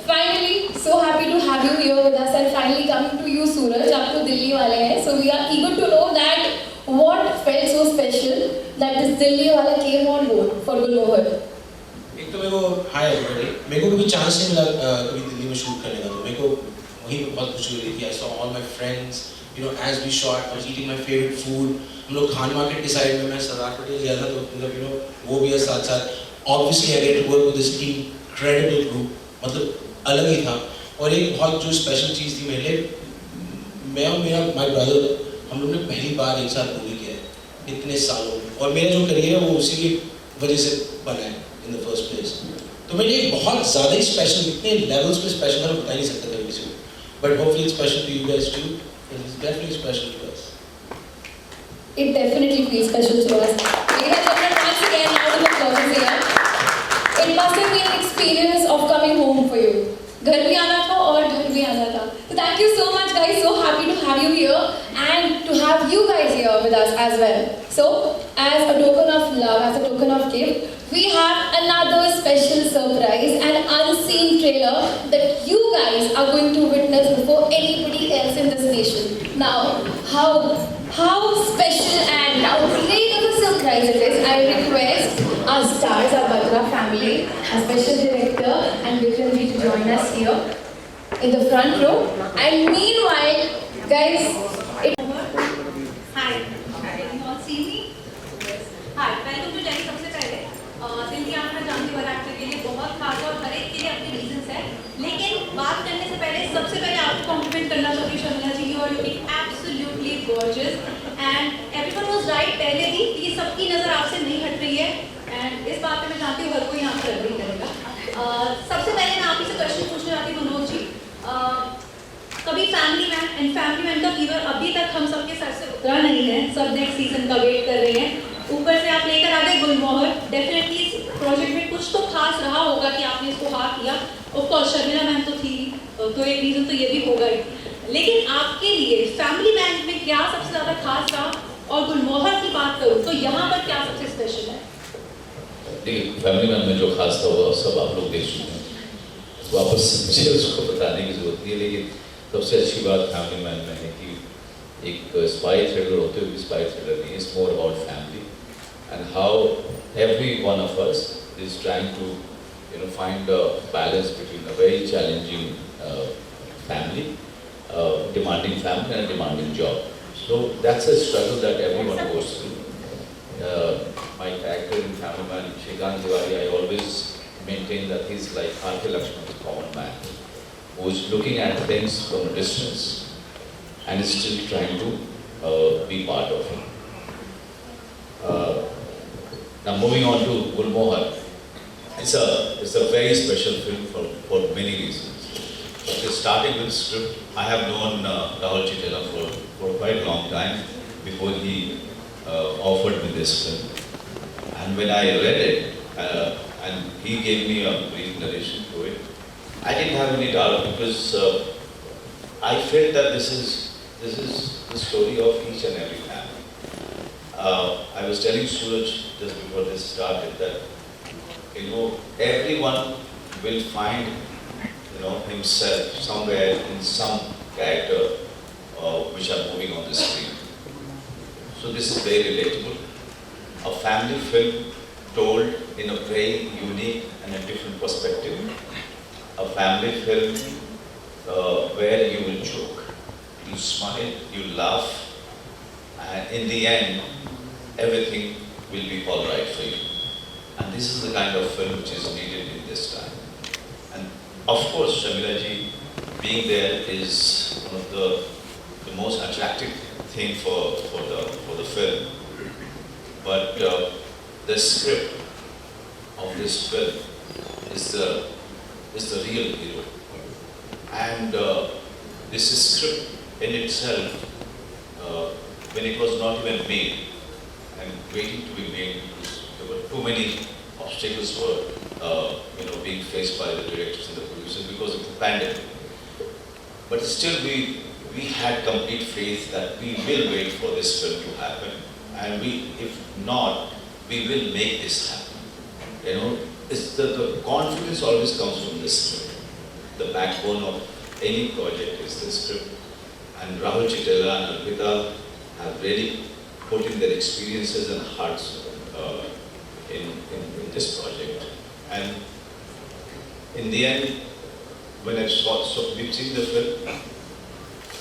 finally so happy to have you here with us and finally coming to you Suraj आप तो दिल्ली वाले हैं so we are eager to know that what felt so special that this Delhi वाला came on board for Gulmohar एक तो मेरे को hi everybody मेरे को कभी चांस नहीं मिला कभी दिल्ली में शूट करने का तो मेरे को वहीं पे बहुत खुशी हो रही थी I saw all my friends you know, as we shot, I was eating my favorite food. हम लोग खान मार्केट के साइड में मैं सरदार पटेल गया था तो मतलब you know वो भी है साथ साथ. Obviously I get to work with this incredible group. मतलब अलग ही था और एक बहुत जो स्पेशल चीज़ थी मेरे लिए मैं और मेरा my brother हम लोग ने पहली बार एक साथ मूवी किया है इतने सालों में और मेरा जो करियर है वो उसी की वजह से बना है in the first place. तो मेरे लिए बहुत ज़्यादा ही स्पेशल इतने लेवल्स पे स्पेशल मैं बता नहीं सकता था किसी को. But hopefully it's special to you guys too. It's definitely special to us. It definitely feels special to us. Ladies and gentlemen, once again, round of applause here. It must have been an experience of coming home for you. घर भी आना था और घर भी आना था. So thank you so much, guys. So happy to have you here and to have you guys here with us as well. So, as a token of love, as a token of gift, we have another special surprise, an unseen trailer that you guys are going to witness before anybody else in this nation. Now, how special and how great of a surprise it is, I request our stars, our Batra family, our special director and Vikram ji to join us here in the front row. And meanwhile, guys, Hi, can you all see me? Hi, welcome to Delhi. सबसे पहले दिल्ली आना जानती हूँ actor के लिए बहुत खास और हर एक के लिए अपने रीजंस है लेकिन बात करने से पहले सबसे पहले आपको कॉम्प्लीमेंट करना चाहती हूँ Sharmila ji you are looking absolutely gorgeous and everyone was right पहले भी कि सबकी नज़र आपसे नहीं हट रही है एंड इस बात पे मैं जानती हूँ हर कोई यहाँ पर एग्री करेगा सबसे पहले मैं आप ही से क्वेश्चन पूछना चाहती हूँ मनोज जी कभी फैमिली मैन का फीवर अभी तक हम सबके सर से उतरा नहीं है सब नेक्स्ट सीजन का वेट कर रहे हैं ऊपर से आप लेकर आ गए गुलमोहर डेफिनेटली इस प्रोजेक्ट में कुछ तो खास रहा होगा कि आपने इसको हाँ किया ऑफ कोर्स शर्मिला मैम तो थी, तो एक रीज़न तो ये भी होगा ही, लेकिन आपके लिए फैमिली मैन में क्या सबसे ज़्यादा खास रहा, और गुलमोहर की बात करूँ तो यहाँ पर क्या सबसे स्पेशल है? देखिए, फैमिली मैन में जो खास था वो सब आप लोग देख चुके हैं, वापस मुझे उसको बताने की जरूरत नहीं है। लेकिन सबसे अच्छी बात फैमिली मैन में है कि एक स्पाई थ्रिलर होते हुए स्पाई थ्रिलर नहीं, it's more about family and how every one of us is trying to find a balance between a very challenging family, demanding family and a demanding job. So that's a struggle that everyone goes through. My character in Family Man, Shrikant Tiwari, I always maintain that he's like R.K. Lakshman, a common man, who is looking at things from a distance and is still trying to be part of it. Now moving on to Gulmohar. It's a very special film for many reasons. Okay, starting with script, I have known Rahul Chitela for quite a long time before he offered me this film. And when I read it, and he gave me a brief narration to it, I didn't have any doubt because I felt that this is the story of each and every family. I was telling Suraj just before this started that everyone will find, himself somewhere in some character which are moving on the screen. So this is very relatable. A family film told in a very unique and a different perspective. A family film where you will joke, you smile, you laugh, and in the end, everything will be all right for you. And this is the kind of film which is needed in this time. And of course, Shamila ji being there is one of the most attractive thing for the film. But the script of this film is the real hero. And this script in itself, when it was not even made and waiting to be made, there were too many obstacles were being faced by the directors and the producers because of the pandemic. But still we had complete faith that we will wait for this film to happen, and if not, we will make this happen. It's the confidence always comes from the script. The backbone of any project is the script, and Rahul Chitela and Arpita have really put in their experiences and hearts in this project. And in the end, when I saw, we've seen the film,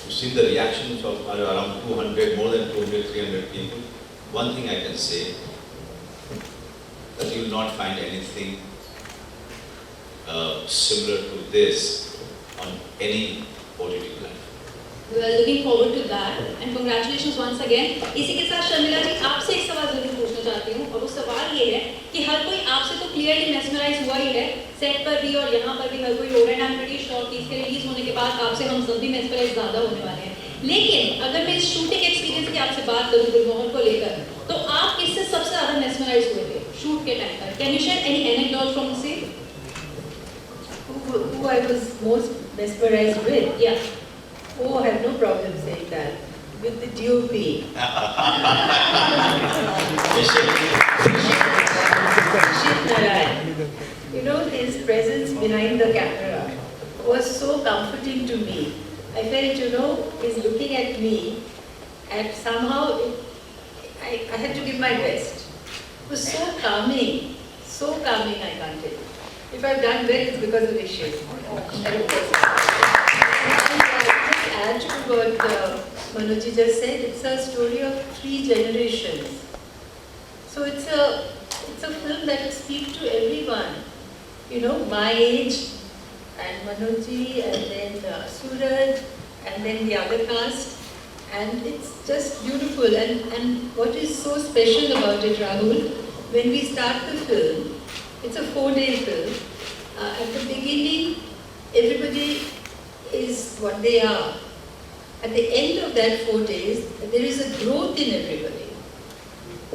we've seen the reactions of around 200, more than 200, 300 people. One thing I can say, that you will not find anything similar to this on any OTT platform. We are looking forward to that, and congratulations once again. इसी के साथ शर्मिला जी आपसे एक सवाल जरूर पूछना चाहती हूँ, और वो सवाल ये है कि हर कोई आपसे तो क्लियरली मेस्मराइज हुआ ही है, सेट पर भी और यहाँ पर भी हर कोई हो रहा है, and I am pretty sure कि इसके रिलीज होने के बाद आपसे हम सब भी मेस्मराइज ज़्यादा होने वाले हैं. लेकिन अगर मैं इस शूटिंग एक्सपीरियंस की आपसे बात करूँ गुलमोहर को लेकर, तो आप किससे सबसे ज़्यादा मेस्मराइज हुए थे शूट के टाइम पर? Can you share any anecdote from the set? Who I was most mesmerized with? Yeah. Oh, I have no problem saying that. With the DOP. Shiv Narayan. His presence behind the camera was so comforting to me. I felt, he's looking at me, and somehow I had to give my best. It was so calming, I can't tell you. If I've done well, it's because of issues. Add to what Manoj just said, it's a story of 3 generations. So it's a film that will speak to everyone. My age, and Manoj, and then Suraj, and then the other cast. And it's just beautiful. And what is so special about it, Rahul, when we start the film, it's a 4-day film. At the beginning, everybody is what they are. At the end of that 4 days, there is a growth in everybody.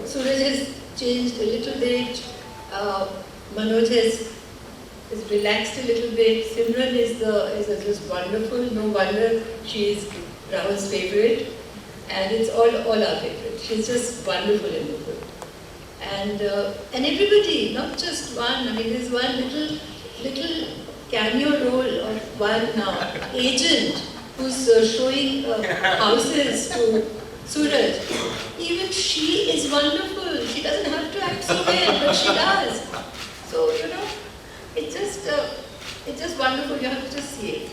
Suraj has changed a little bit. Manoj has is relaxed a little bit. Simran is just wonderful. No wonder she is Rahul's favorite, and it's all our favorite. She's just wonderful in the film. And everybody, not just one. I mean, there's one little cameo role of one agent who's showing houses to Suraj. Even she is wonderful. She doesn't have to act so well, but she does. So, you know, it's just wonderful. You have to just see it.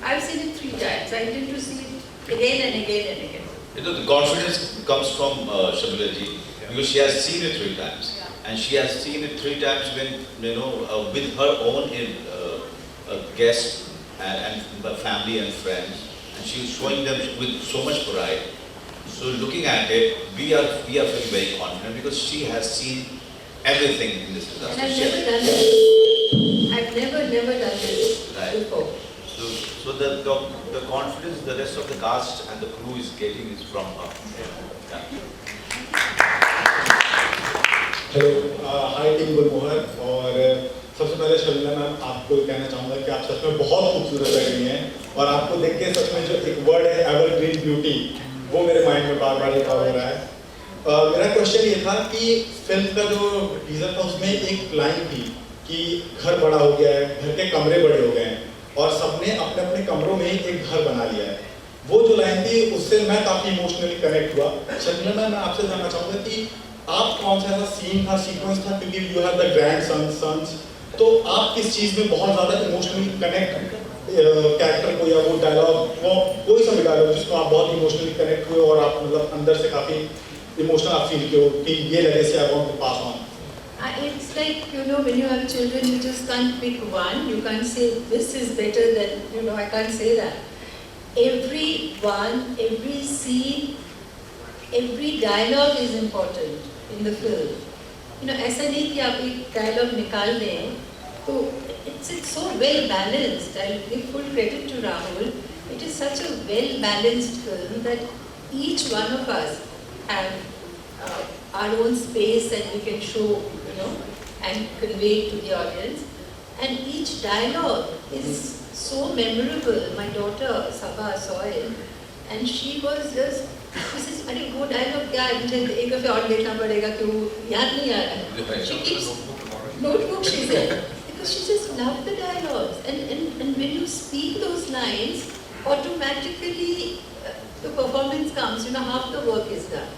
I've seen it 3 times. I intend to see it again and again and again. You know, the confidence comes from Shabila ji, because she has seen it 3 times. And she has seen it 3 times when, you know, with her own guests and family and friends. And she's showing them with so much pride. So looking at it, we are feeling very confident because she has seen everything in this And I've industry. never done this. I've never done this before. So the confidence the rest of the cast and the crew is getting is from her. Hello hi team Gulmohar और सबसे पहले Sharmila ma'am आपको कहना चाहूँगा कि आप सच में बहुत खूबसूरत लग रही हैं और आपको देख के सच में जो एक वर्ड है एवरग्रीन ब्यूटी वो मेरे माइंड में बार बार रिकॉल हो रहा है। मेरा क्वेश्चन ये था कि फिल्म का जो टीजर था उसमें एक लाइन थी कि घर बड़ा हो गया है, घर के कमरे बड़े हो गए हैं और सबने अपने अपने कमरों में एक घर बना लिया है। वो जो लाइन थी उससे मैं काफ़ी इमोशनली कनेक्ट हुआ। शर्मिला मैम मैं आपसे जानना चाहूँगा कि आप कौन सा ऐसा सीन था, सीक्वेंस था, क्योंकि you have the grandsons, तो आप किस चीज़ में बहुत ज़्यादा इमोशनली कनेक्ट कैरेक्टर को या वो डायलॉग वो कोई सा भी डायलॉग जिसको आप बहुत इमोशनली कनेक्ट हुए और आप मतलब अंदर से काफ़ी इमोशनल आप फील किए हो कि ये legacy I want to pass on? It's like, you know, when you have children, you just can't pick one. You can't say this is better than, you know, I can't say that. Every one, every scene, every dialogue is important in the film. You know, ऐसा नहीं कि आप एक dialogue निकाल दें, तो it's so well balanced. I'll give full credit to Rahul. It is such a well balanced film that each one of us have our own space and we can show, you know, and convey it to the audience. And each dialogue is so memorable. My daughter Sabha saw it, and she was just, she says, "अरे वो dialogue क्या है? मुझे एक दफे और देखना पड़ेगा कि वो याद नहीं आ रहा." She keeps notebook, she said, because she just loved the dialogues. And when you speak those lines, automatically the performance comes. You know, half the work is done.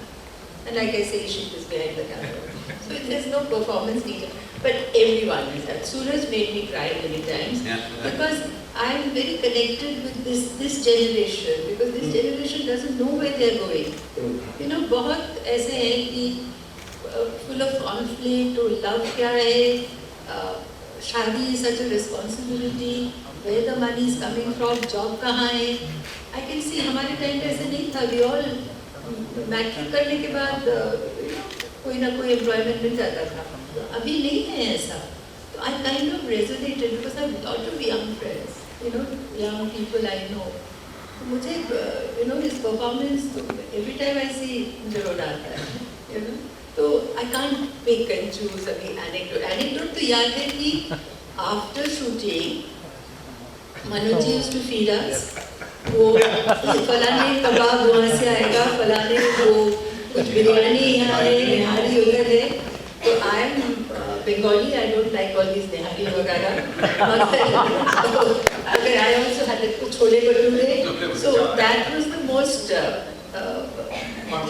And like I say, she is behind the camera. So there's no performance needed. But everyone is that. Suraj made me cry many times because I am very connected with this generation, because this generation doesn't know where they are going. You know, बहुत ऐसे हैं कि full of conflict, or love क्या है, शादी is such a responsibility, where the money is coming from, job कहाँ है. I can see हमारे time पे ऐसे नहीं था. We all मैट्रिक करने के बाद कोई ना कोई एम्प्लॉयमेंट मिल जाता था. अभी नहीं है ऐसा. तो I kind of resonated because I have a lot of young friends, you know, young people I know. मुझे, you know, his performance, every time I see, मुझे रोना आता है, you know. तो I can't pick and choose अभी anecdote तो याद है कि after shooting, Manoj ji used to feed us. वो फलाने कबाब वहाँ से आएगा, फलाने वो कुछ बिरयानी यहाँ है, निहारी उधर है. तो I am Bengali, I don't like all these निहारी वगैरह. अगर I also had chole bhature, so that was the most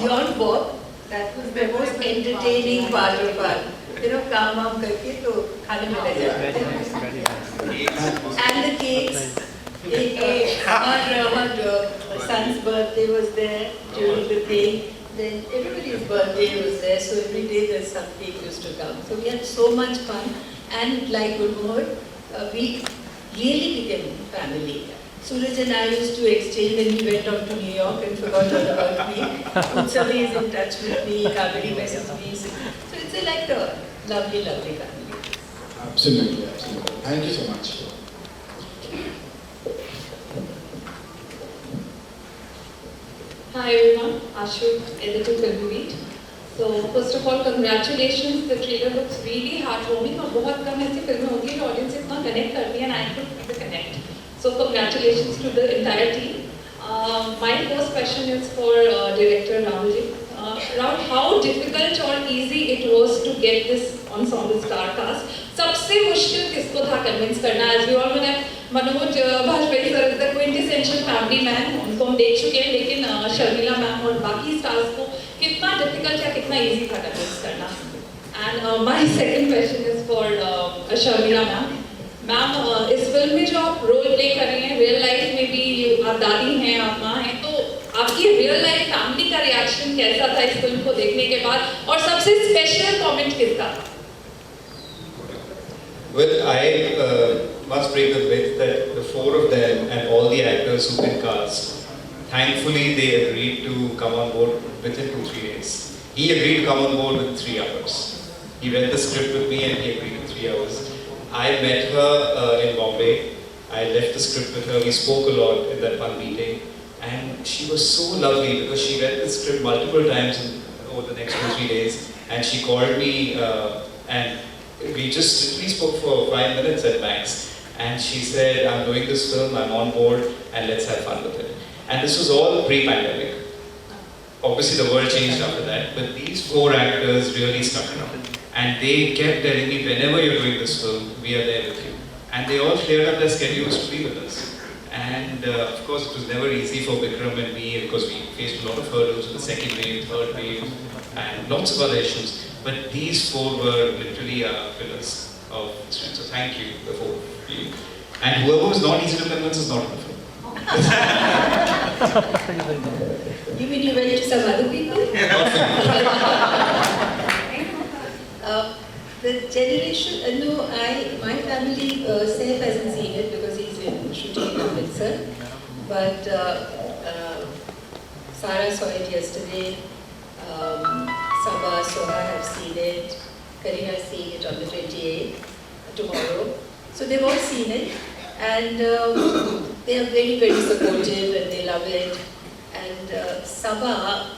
beyond Bob. That was the most entertaining part of our, you know, काम वाम करके तो खाने में लग जाते. And the cakes. Our son's birthday was there during the thing. Then everybody's birthday was there, so every day there's some cake used to come. So we had so much fun, and like Gulmohar, we really became family. Suraj and I used to exchange when he went off to New York and forgot all about me. Utsavi is in touch with me, Kaveri messages me. So it's like a lovely, lovely family. Absolutely, absolutely. Thank you so much. Hi everyone, Ashu, editor Film Beat. So first of all, congratulations. The trailer looks really heartwarming और बहुत कम ऐसी फिल्में होती हैं जो audience से इतना connect करती हैं, and I could feel the connect. So congratulations to the entire team. My first question is for director Rahul. Rahul, how difficult or easy it was to get this ensemble star cast? सबसे मुश्किल किसको था convince करना? As we all know that Manoj Bajpai sir is the quintessential family man. उनको हम देख चुके हैं, लेकिन शर्मिला मैम और बाकी stars को कितना difficult या कितना easy था convince करना? And my second question is for Sharmila ma'am. Ma'am, इस फिल्म में जो आप रोल प्ले कर रही हैं, रियल लाइफ में भी आप दादी हैं, आप माँ हैं, तो आपकी रियल लाइफ फैमिली का रिएक्शन कैसा था इस फिल्म को देखने के बाद, और सबसे स्पेशल कमेंट किसका था? Well, I must break the myth that the four of them and all the actors who've been cast, thankfully they agreed to come on board within 2-3 days. He agreed to come on board within 3 hours. He read the script with me and he agreed in 3 hours. I met her in Bombay. I left the script with her. We spoke a lot in that one meeting. And she was so lovely because she read the script multiple times over the next 2-3 days. And she called me and we just literally spoke for 5 minutes at max. And she said, I'm doing this film, I'm on board, and let's have fun with it. And this was all pre-pandemic. Obviously the world changed after that, but these 4 actors really stuck around. And they kept telling me, whenever you're doing this film, we are there with you. And they all cleared up their schedules to be with us. And of course, it was never easy for Vikram and me because we faced a lot of hurdles with the second wave, third wave, and lots of other issues. But these 4 were literally pillars of this film. So thank you, the 4 of you. And whoever was not easy to convince is not in the film. You mean you went to some other people? The generation, no, my family, Saif hasn't seen it because he's in shooting in Amritsar. But Sarah saw it yesterday, Sabah, Soha have seen it, Karina is seeing it on the 28th, tomorrow. So they've all seen it, and they are very, very supportive and they love it. And Sabah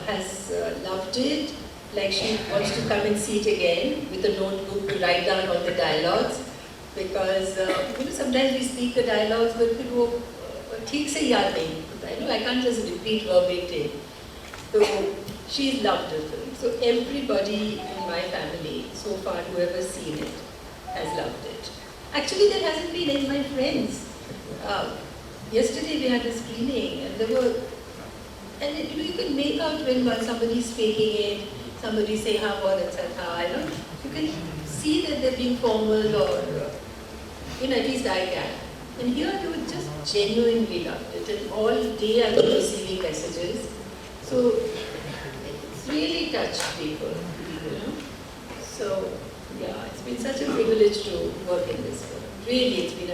has loved it. Like she wants to come and see it again with a notebook to write down all the dialogues, because sometimes we speak the dialogues but फिर वो ठीक से याद नहीं होता. I can't just repeat verbatim. So she's loved it. So everybody in my family so far, whoever's seen it, has loved it. Actually, there hasn't been any of my friends. Yesterday we had a screening and there were, and you can make out when somebody's faking it. Somebody say, how was it, etc. You can see that they're being formal or, at least I can. And here they were just genuinely loved it. And all day I was receiving messages. So it's really touched people, So yeah, it's been such a privilege to work in this film. Really, it's been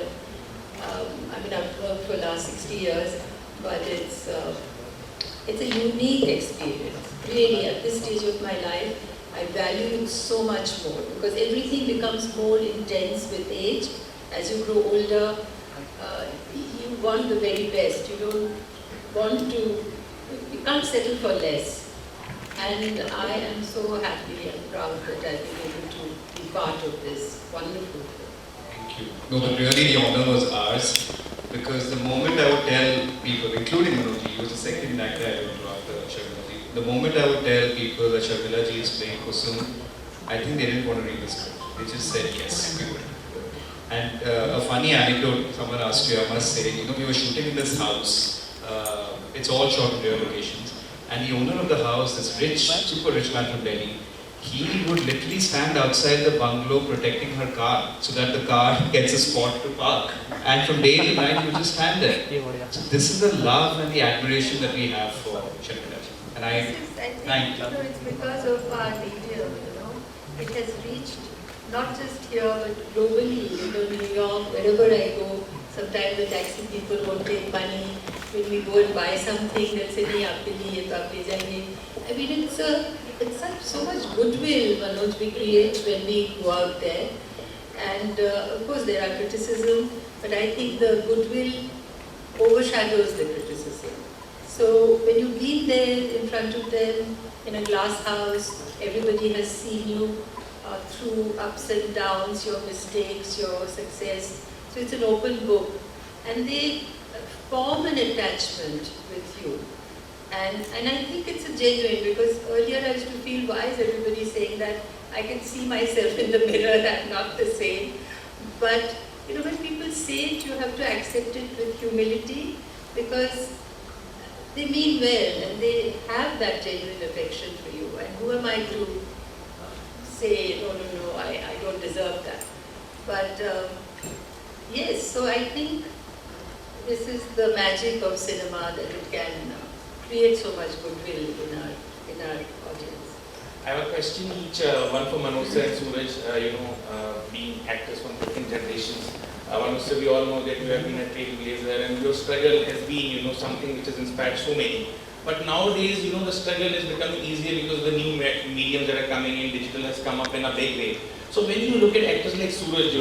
I've worked for the last 60 years, but it's a unique experience. Really, at this stage of my life, I value it so much more because everything becomes more intense with age. As you grow older, you want the very best. You don't want to, you can't settle for less. And I am so happy and proud that I've been able to be part of this wonderful film. Thank you. No, but really the honor was ours because the moment I would tell people, including Manoj, he was the second actor I went to after Sharmila ji. The moment I would tell people that Sharmila ji is playing Kusum, I think they didn't want to read the script. They just said yes, we would. And a funny anecdote someone asked you, I must say, we were shooting in this house. It's all shot in real locations. And the owner of the house, this rich, super rich man from Delhi, he would literally stand outside the bungalow protecting her car so that the car gets a spot to park. And from day to night, he would just stand there. So this is the love and the admiration that we have for Sharmila ji. And I thank you. It's because of our medium, It has reached not just here, but globally, New York, wherever I go. Sometimes the taxi people won't take money. When we go and buy something, they'll say, nahi, aap ke liye, to aap le jayenge. I mean, it's so much goodwill, Manoj, we create when we go out there. And of course there are criticism, but I think the goodwill overshadows the criticism. So when you've been there in front of them in a glass house, everybody has seen you through ups and downs, your mistakes, your success. So it's an open book. And they form an attachment with you. And I think it's a genuine, because earlier I used to feel, why is everybody saying that? I can see myself in the mirror, I'm not the same. But you know, when people say it, you have to accept it with humility, because they mean well and they have that genuine affection for you. And who am I to say, no, I don't deserve that. But yes, so I think this is the magic of cinema, that it can create so much goodwill in our audience. I have a question each, one for Manoj sir and Suraj, being actors from different generations. Manoj sir, we all know that you have been a trailblazer and your struggle has been, something which has inspired so many. But nowadays, the struggle is becoming easier because the new mediums that are coming in, digital has come up in a big way. So when you look at actors like Suraj,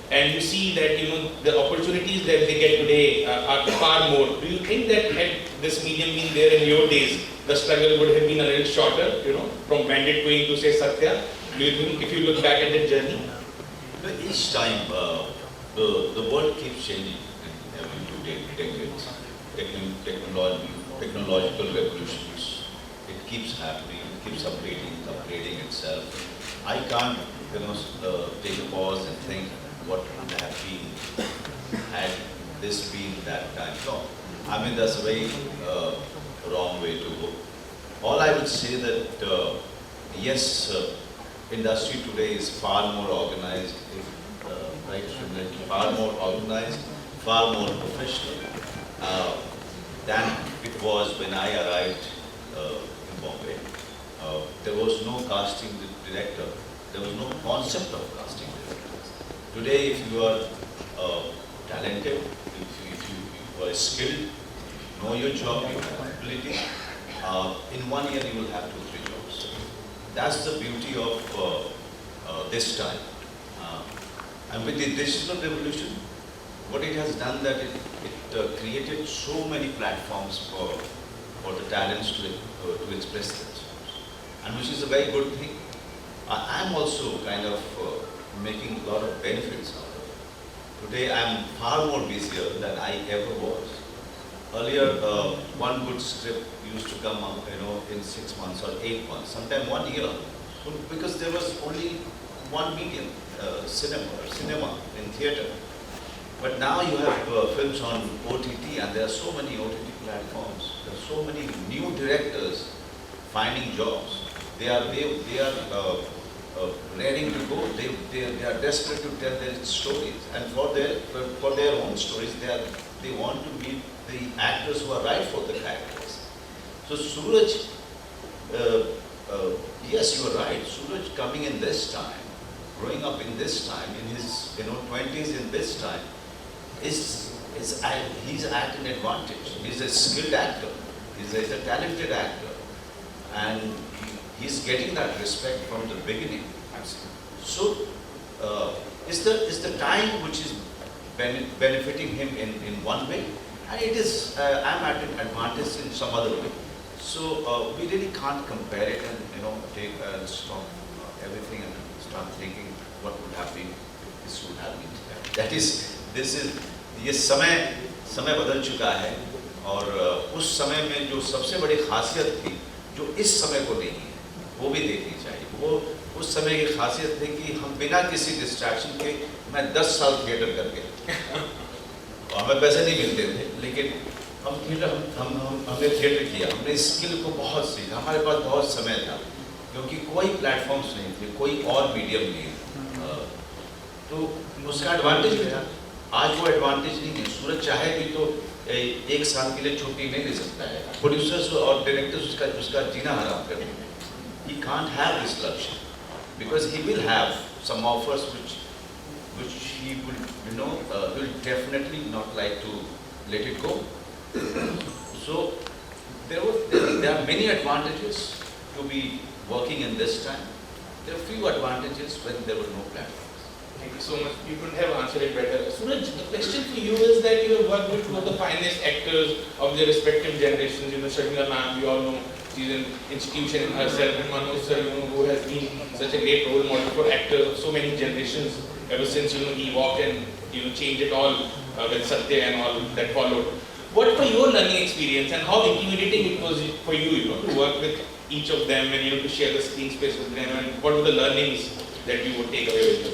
and you see that, the opportunities that they get today are far more, do you think that had this medium been there in your days, the struggle would have been a little shorter, from Bandit Queen to say Satya? Do you think, if you look back at that journey? Each time, the world keeps changing every 2 decades. Technological revolutions, it keeps happening, it keeps upgrading itself. I can't, take a pause and think what would have been had this been that time. No, I mean that's a very wrong way to go. All I would say that yes, industry today is far more organized, right? Far more organized, far more professional than it was when I arrived in Bombay. There was no casting director. There was no concept of casting directors. Today, if you are talented, if you are skilled, know your job, your ability, in 1 year you will have 2-3 jobs. That's the beauty of this time. And with the digital revolution, what it has done that it created so many platforms for the talents to express themselves, and which is a very good thing. I'm also kind of making a lot of benefits out of it. Today I'm far more busier than I ever was. Earlier, one good script used to come up, in 6 months or 8 months, sometimes 1 year, because there was only one medium, cinema in theater. But now you have films on OTT, and there are so many OTT platforms. There are so many new directors finding jobs. They are raring to go. They are desperate to tell their stories, and for their own stories, they want to meet the actors who are right for the characters. So Suraj, yes, you are right. Suraj coming in this time, growing up in this time, in his 20s in this time, he's at an advantage. He's a skilled actor. He's a talented actor, and he's getting that respect from the beginning. So it's the time which is benefiting him in one way, and it is I'm at an advantage in some other way. So we really can't compare it and take stop everything and start thinking what would have been if this would have been. That is, ये समय बदल चुका है, और उस समय में जो सबसे बड़ी खासियत थी, जो इस समय को नहीं है, वो भी देखनी चाहिए. वो उस समय की खासियत थी कि हम बिना किसी डिस्ट्रैक्शन के, मैं 10 साल थिएटर कर गया और हमें पैसे नहीं मिलते थे, लेकिन हमने थिएटर किया, हमने स्किल को बहुत सीखा. हमारे पास बहुत समय था क्योंकि कोई प्लेटफॉर्म्स नहीं थे, कोई और मीडियम नहीं था, तो उसका एडवांटेज भी था. आज वो एडवांटेज नहीं है. सूरज चाहे भी तो 1 साल के लिए छुट्टी नहीं ले सकता है. प्रोड्यूसर्स और डायरेक्टर्स उसका जीना हराम कर देंगे. He can't have this luxury because he will have some offers which he will definitely not like to let it go. So there are many advantages to be working in this time. There are few advantages when there were no platforms. Thank you so much. You couldn't have answered it better. Suraj, the question for you is that you have worked with two of the finest actors of their respective generations. Sharmila ma'am, we all know she's an institution in herself, and Manoj sir, who has been such a great role model for actors of so many generations ever since he walked and changed it all with Satya and all that followed. What for your learning experience and how intimidating it was for you, to work with each of them and to share the screen space with them, and what were the learnings that you would take away with you?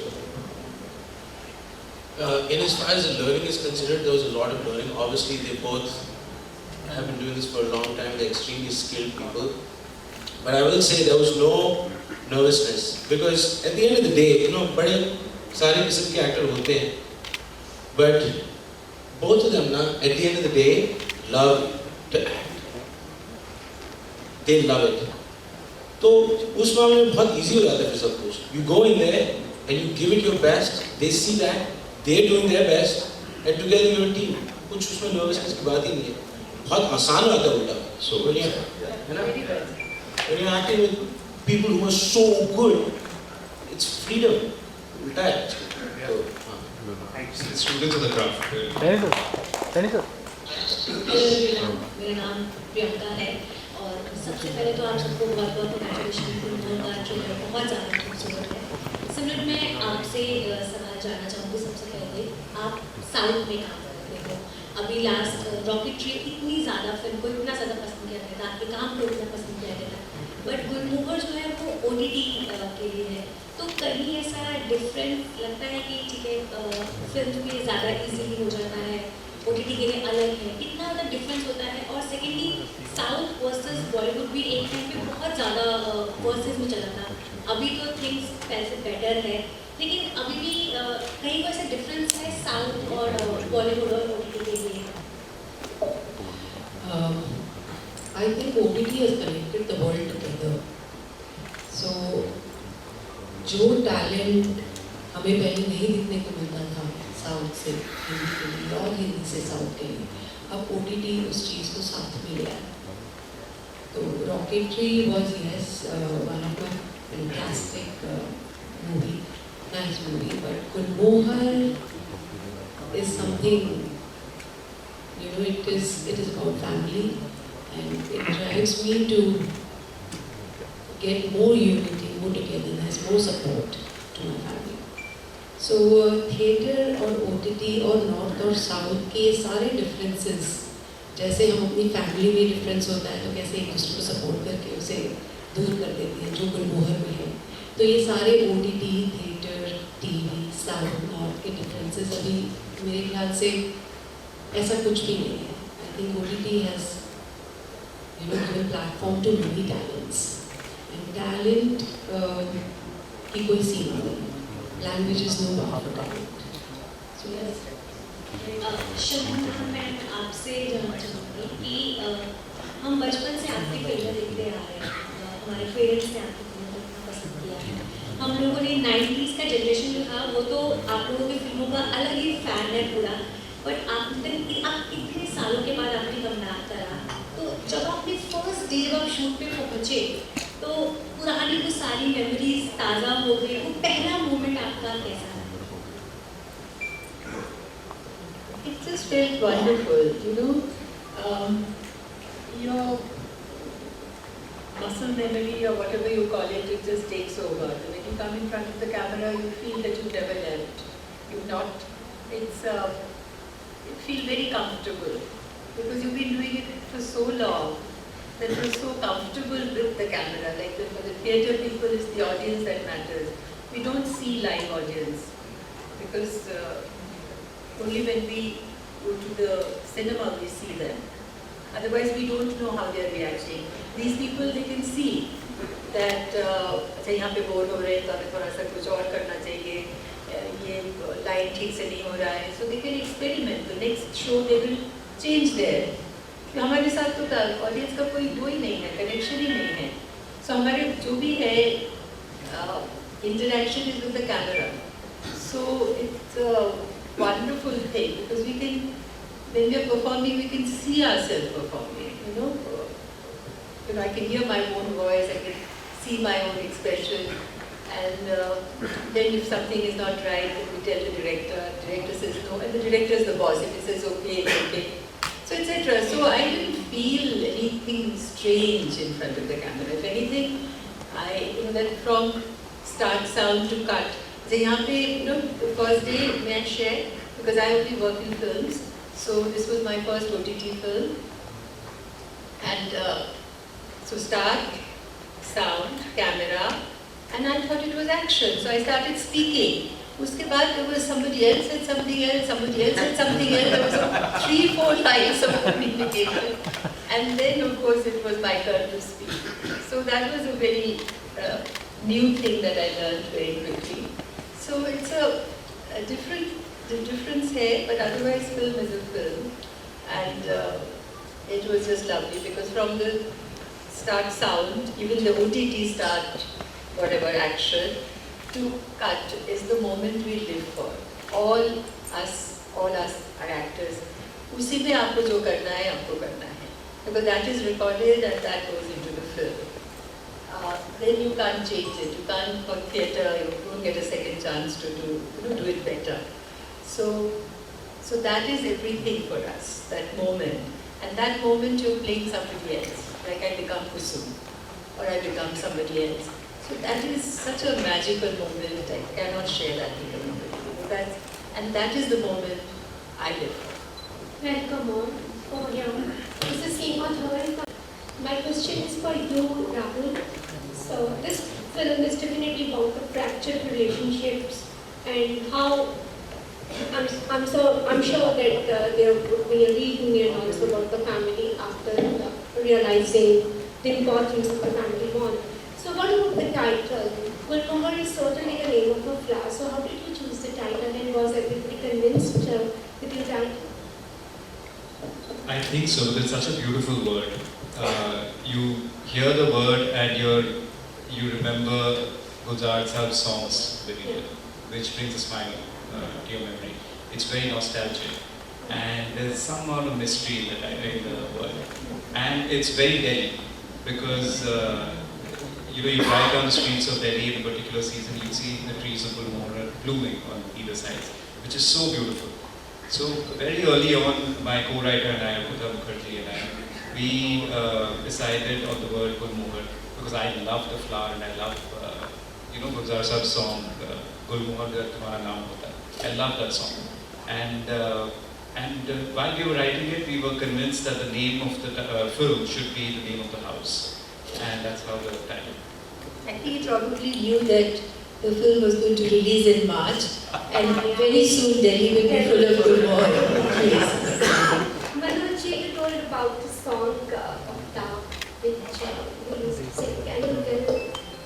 In as far as the learning is considered, there was a lot of learning. Obviously, they both have been doing this for a long time. They're extremely skilled people. But I will say there was no nervousness, because at the end of the day, बड़े सारे किस्म के actor होते हैं. But both of them, at the end of the day, love to act. They love it. तो उस मामले में बहुत easy हो जाता है फिर सब कुछ. You go in there and you give it your best. They see that they're doing their best, and together you're a team. कुछ उसमें nervousness की बात ही नहीं है. बहुत आसान होता है उल्टा. So when you're acting with people who are so good, it's freedom. उल्टा है. The students of the craft. Hello everyone, मेरा नाम प्रियंका है और सबसे पहले तो आप सबको बहुत बहुत कंग्रेचुलेशन बहुत ज़्यादा खूबसूरत है. सिमरन, मैं आपसे सवाल जानना चाहूँगी. सबसे पहले आप साउथ में काम कर रहे हो. अभी लास्ट रॉकेट्री इतनी ज़्यादा फिल्म को इतना ज़्यादा पसंद किया गया था, आपके काम को इतना पसंद किया गया था, बट गुलमोहर जो है वो OTT के लिए है. तो कहीं ऐसा डिफरेंस लगता है कि ठीक है फिल्म में ज़्यादा इजीली हो जाता है, OTT के लिए अलग है, कितना ज़्यादा डिफरेंस होता है? और सेकेंडली, साउथ वर्सेस बॉलीवुड भी एक टाइम पे बहुत ज़्यादा वर्सेस में चला था. अभी तो थिंग्स वैसे बेटर है, लेकिन अभी भी कहीं कोई ऐसा डिफरेंस है साउथ और बॉलीवुड और OTT के लिए? I think OTT has connected the world together. So जो टैलेंट हमें पहले नहीं दिखने को मिलता था साउथ से हिंदी के लिए और हिंदी से साउथ के लिए, अब OTT उस चीज़ को साथ में ले आया. तो Rocketry was yes one of my fantastic movie, nice movie, but Gulmohar is something, it is about family, and it drives me to get more unity, more togetherness, more support to my family. So theatre और OTT और north और south के सारे differences, जैसे हम अपनी family में difference होता है तो कैसे एक दूसरे को सपोर्ट करके उसे दूर कर देते हैं, जो गुलमोहर में है. तो ये सारे OTT, theatre, TV, south, north के डिफरेंसेस अभी मेरे ख्याल से ऐसा कुछ भी नहीं है. I think OTT has given platform to many talents. Talent की कोई सीमा नहीं, language is no bound for talent. Sharmila ma'am, आपसे जानना चाहूँगी कि हम बचपन से आपकी फिल्में देखते आ रहे हैं, हमारे पेरेंट्स ने आपकी फिल्मों को इतना पसंद किया है. हम लोगों ने 90s का जनरेशन जो था वो तो आप लोगों की फिल्मों का अलग ही फैन है पूरा, बट आप इतने सालों के बाद आपने कमबैक करा, तो जब आपने फर्स्ट डे जब आप शूट पे पहुँचे तो पुरानी वो सारी मेमोरीज ताज़ा हो गई, वो पहला मोमेंट आपका कैसा है? It just felt wonderful, your muscle memory or whatever you call it, it just takes over. When you come in front of the camera, you feel that you've never left. You feel very comfortable because you've been doing it for so long. That was so comfortable with the camera. Like for the theatre people, it's the audience that matters. We don't see live audience because only when we go to the cinema we see them. Otherwise, we don't know how they are reacting. These people, they can see that अच्छा यहाँ पे bore हो रहे हैं तो हमें थोड़ा सा कुछ और करना चाहिए, ये लाइन ठीक से नहीं हो रहा है. So they can experiment. The next show they will change there. हमारे साथ तो ऑडियंस का कोई वो ही नहीं है, कनेक्शन ही नहीं है. सो हमारे जो भी है interaction is with the camera. So it's a wonderful thing because we can, when we are performing we can see ourselves performing, I can hear my own voice, I can see my own expression, And then if something is not right, then we tell the director says no, and the director is the boss. If he says okay, it's okay. So etc. So I didn't feel anything strange in front of the camera. If anything, that from start sound to cut. So यहाँ पे, the first day मैं share because I only work in films. So this was my first OTT film. And so start, sound, camera, and I thought it was action. So I started speaking. Uske baad there was somebody else said something else, somebody else said something else. There was 3-4 lines of communication. And then of course it was my turn to speak. So that was a very new thing that I learned very quickly. So it's the difference here, but otherwise film is a film. And it was just lovely because from the start sound, even the OTT start, whatever action, to cut is the moment we live for. All us are actors. उसी में आपको जो करना है, आपको करना है. Because that is recorded and that goes into the film. Then you can't change it. You can't, for theatre, you don't get a second chance to do it better. So that is everything for us, that moment. And that moment you're playing somebody else. Like I become Kusum, or I become somebody else. So that is such a magical moment. I cannot share that with anybody. And that is the moment I live for. Welcome on. Oh, yeah. This is Seema Dhawan. My question is for you, Rahul. So this film is definitely about the fractured relationships and how I'm sure that there would be a reunion also about the family after realizing the importance of the family bond. So what about the title? Gulmohar is certainly the name of a flower. So how did you choose the title, and was everybody convinced with your title? I think so. It's such a beautiful word. You hear the word and you remember Gulzar Saab's songs, which brings a smile to your memory. It's very nostalgic, and there's some amount of mystery in the word. And it's very Delhi because you drive down the streets of Delhi in a particular season, you see the trees of Gulmohar blooming on either side, which is so beautiful. So very early on, my co-writer and I, Amrita Mukherjee and I, we decided on the word Gulmohar because I love the flower and I love, Gulzar Saab's song, Gulmohar Gar Tumhara Naam Hota. I love that song. And while we were writing it, we were convinced that the name of the film should be the name of the house. And that's how the title. I think he probably knew that the film was going to release in March, and very soon Delhi will be full of Gulmohar trees. Manoj, you told about the song of Ta, which you used to sing. Can you tell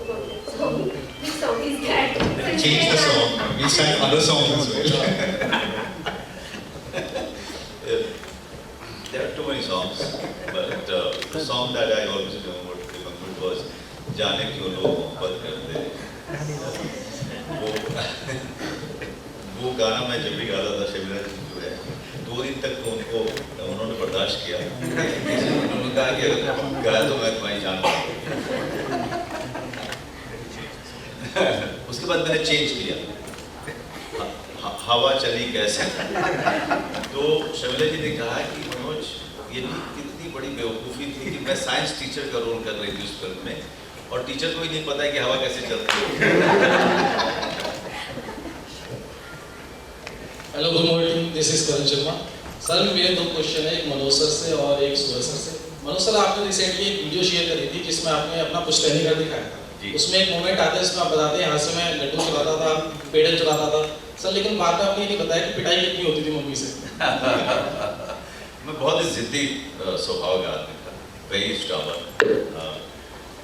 about that song? Which song is that? Change the song. We sang other songs as well. There are too many songs, but the song that I always remember was जाने क्यों लोग मोहब्बत करते हैं. वो गाना मैं जब भी गाता था, शर्मिला जी जो है 2 दिन तक तो उन्होंने बर्दाश्त किया. उन्होंने कहा कि अगर गाया तो मैं तुम्हारी जान दूंगा. उसके बाद मैंने चेंज किया, हवा चली कैसे. तो शर्मिला जी ने कहा कि मनोज, ये कितनी बड़ी बेवकूफ़ी थी कि मैं साइंस टीचर का रोल कर रही थी उस फिल्म में, और टीचर को ही नहीं पता है कि हवा कैसे चलती है. Hello, good morning, this is Karan Sharma. Sir मेरे 2 क्वेश्चन है, एक मनोज सर से और एक सूरज सर से. मनोज सर, आपने रिसेंटली एक वीडियो शेयर करी थी जिसमें आपने अपना पुश्तैनी घर दिखाया था. उसमें एक मोमेंट आता है जिसमें आप बताते हैं यहाँ से मैं लड्डू चलाता था, पेड़े चलाता था. सर लेकिन बाद में आपने ये नहीं बताया कि पिटाई कितनी होती थी मम्मी से. मैं बहुत ही जिद्दी स्वभाव का आदमी था, वेरी स्टबर्न.